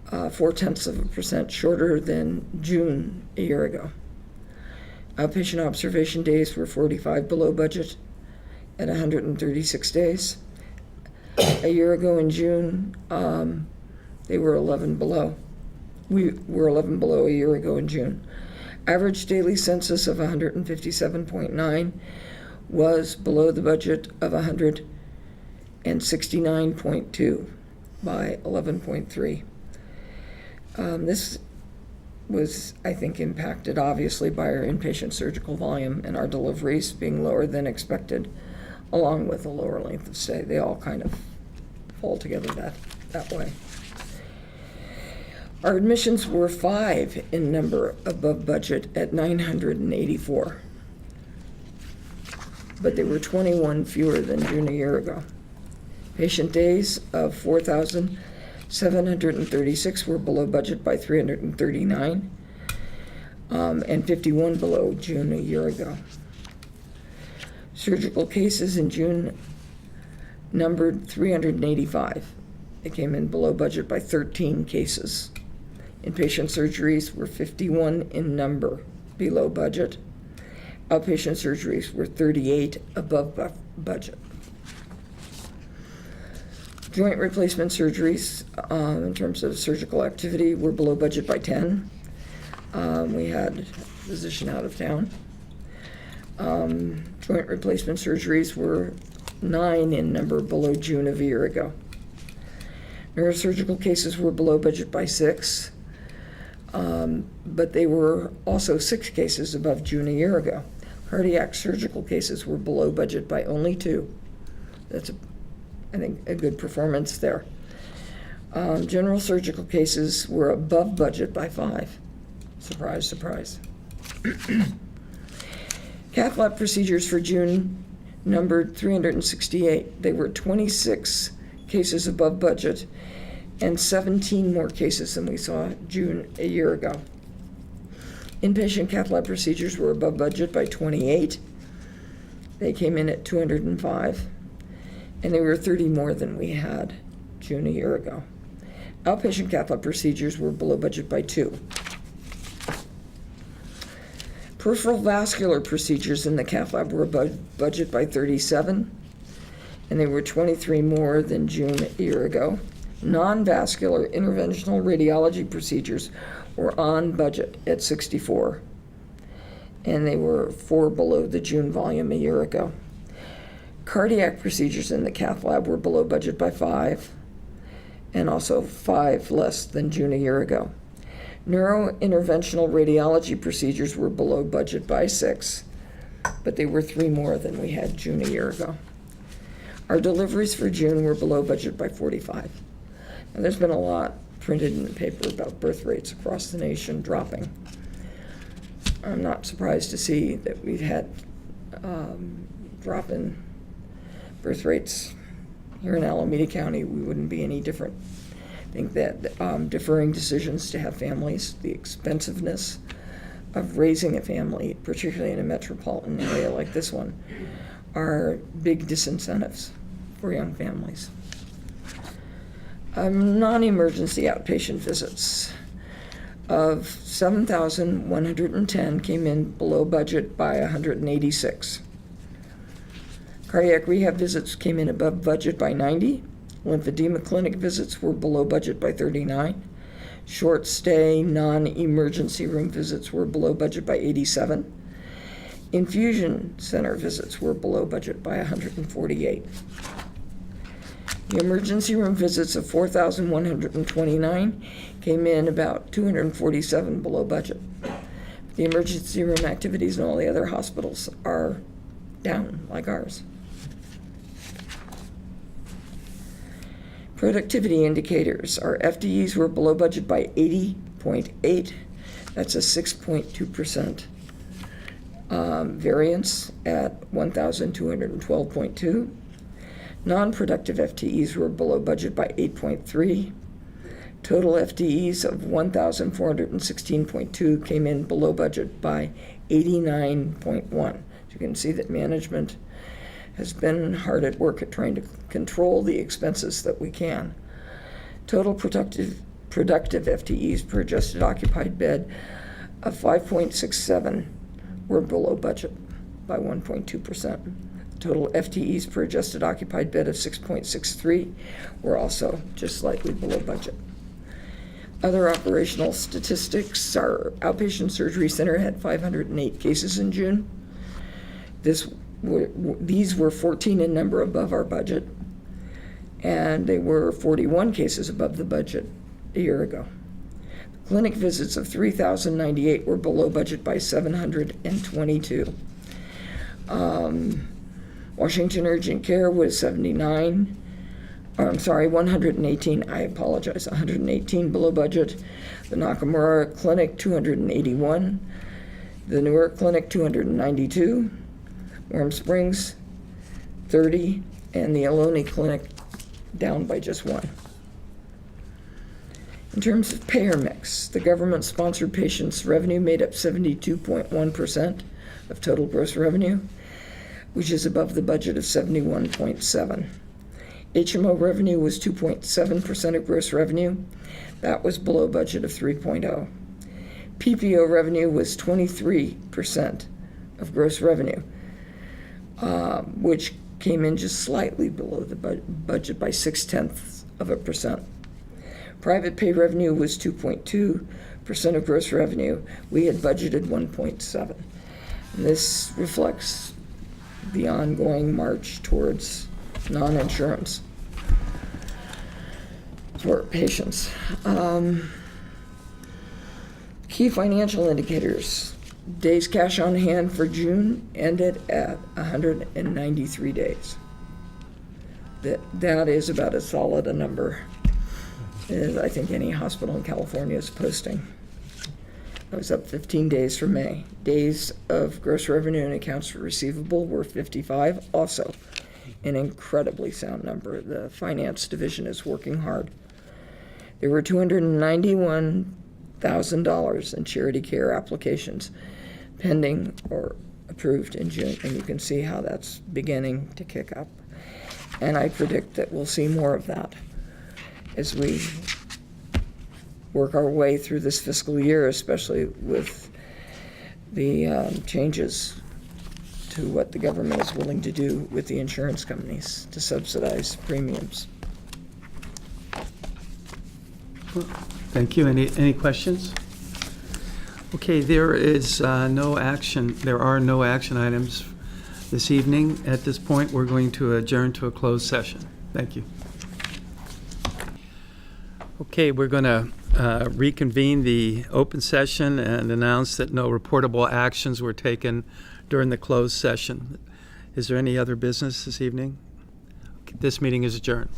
Speaker 4: 0.4% shorter than June a year ago. Outpatient observation days were 45 below budget at 136 days. A year ago in June, they were 11 below. We were 11 below a year ago in June. Average daily census of 157.9 was below the budget of 169.2 by 11.3. This was, I think, impacted obviously by our inpatient surgical volume and our deliveries being lower than expected, along with a lower length of stay. They all kind of fall together that way. Our admissions were 5 in number above budget at 984, but they were 21 fewer than June a year ago. Patient days of 4,736 were below budget by 339, and 51 below June a year ago. Surgical cases in June numbered 385. They came in below budget by 13 cases. Inpatient surgeries were 51 in number, below budget. Outpatient surgeries were 38 above budget. Joint replacement surgeries, in terms of surgical activity, were below budget by 10. We had a physician out of town. Joint replacement surgeries were 9 in number, below June of a year ago. Neurosurgical cases were below budget by 6, but they were also 6 cases above June a year ago. Cardiac surgical cases were below budget by only 2. That's, I think, a good performance there. General surgical cases were above budget by 5. Surprise, surprise. Cath lab procedures for June numbered 368. They were 26 cases above budget and 17 more cases than we saw June a year ago. Inpatient cath lab procedures were above budget by 28. They came in at 205, and they were 30 more than we had June a year ago. Outpatient cath lab procedures were below budget by 2. Peripheral vascular procedures in the cath lab were above budget by 37, and they were 23 more than June a year ago. Non-vascular interventional radiology procedures were on budget at 64, and they were 4 below the June volume a year ago. Cardiac procedures in the cath lab were below budget by 5, and also 5 less than June a year ago. Neurointerventional radiology procedures were below budget by 6, but they were 3 more than we had June a year ago. Our deliveries for June were below budget by 45. And there's been a lot printed in the paper about birth rates across the nation dropping. I'm not surprised to see that we've had drop in birth rates here in Alameda County. We wouldn't be any different. I think that deferring decisions to have families, the expensiveness of raising a family, particularly in a metropolitan area like this one, are big disincentives for young families. Non-emergency outpatient visits of 7,110 came in below budget by 186. Cardiac rehab visits came in above budget by 90. Lymphedema clinic visits were below budget by 39. Short stay non-emergency room visits were below budget by 87. Infusion center visits were below budget by 148. The emergency room visits of 4,129 came in about 247 below budget. The emergency room activities in all the other hospitals are down, like ours. Productivity indicators. Our FTEs were below budget by 80.8. That's a 6.2% variance at 1,212.2. Non-productive FTEs were below budget by 8.3. Total FTEs of 1,416.2 came in below budget by 89.1. So you can see that management has been hard at work at trying to control the expenses that we can. Total productive FTEs per adjusted occupied bed of 5.67 were below budget by 1.2%. Total FTEs per adjusted occupied bed of 6.63 were also just slightly below budget. Other operational statistics, our outpatient surgery center had 508 cases in June. These were 14 in number above our budget, and they were 41 cases above the budget a year ago. Clinic visits of 3,098 were below budget by 722. Washington Urgent Care was 118, I apologize, 118 below budget. The Nakamura Clinic, 281. The Newark Clinic, 292. Warm Springs, 30. And the Ohlone Clinic, down by just 1. In terms of payer mix, the government-sponsored patients' revenue made up 72.1% of total gross revenue, which is above the budget of 71.7. HMO revenue was 2.7% of gross revenue. That was below budget of 3.0. PPO revenue was 23% of gross revenue, which came in just slightly below the budget by 0.6%. Private pay revenue was 2.2% of gross revenue. We had budgeted 1.7. This reflects the ongoing march towards non-insurance for patients. Key financial indicators. Days cash on hand for June ended at 193 days. That is about as solid a number as I think any hospital in California is posting. It was up 15 days from May. Days of gross revenue and accounts receivable were 55, also an incredibly sound number. The finance division is working hard. There were $291,000 in charity care applications pending or approved in June, and you can see how that's beginning to kick up. And I predict that we'll see more of that as we work our way through this fiscal year, especially with the changes to what the government is willing to do with the insurance companies to subsidize premiums.
Speaker 1: Thank you. Any questions? Okay, there are no action items this evening. At this point, we're going to adjourn to a closed session. Thank you. Okay, we're going to reconvene the open session and announce that no reportable actions were taken during the closed session. Is there any other business this evening? This meeting is adjourned.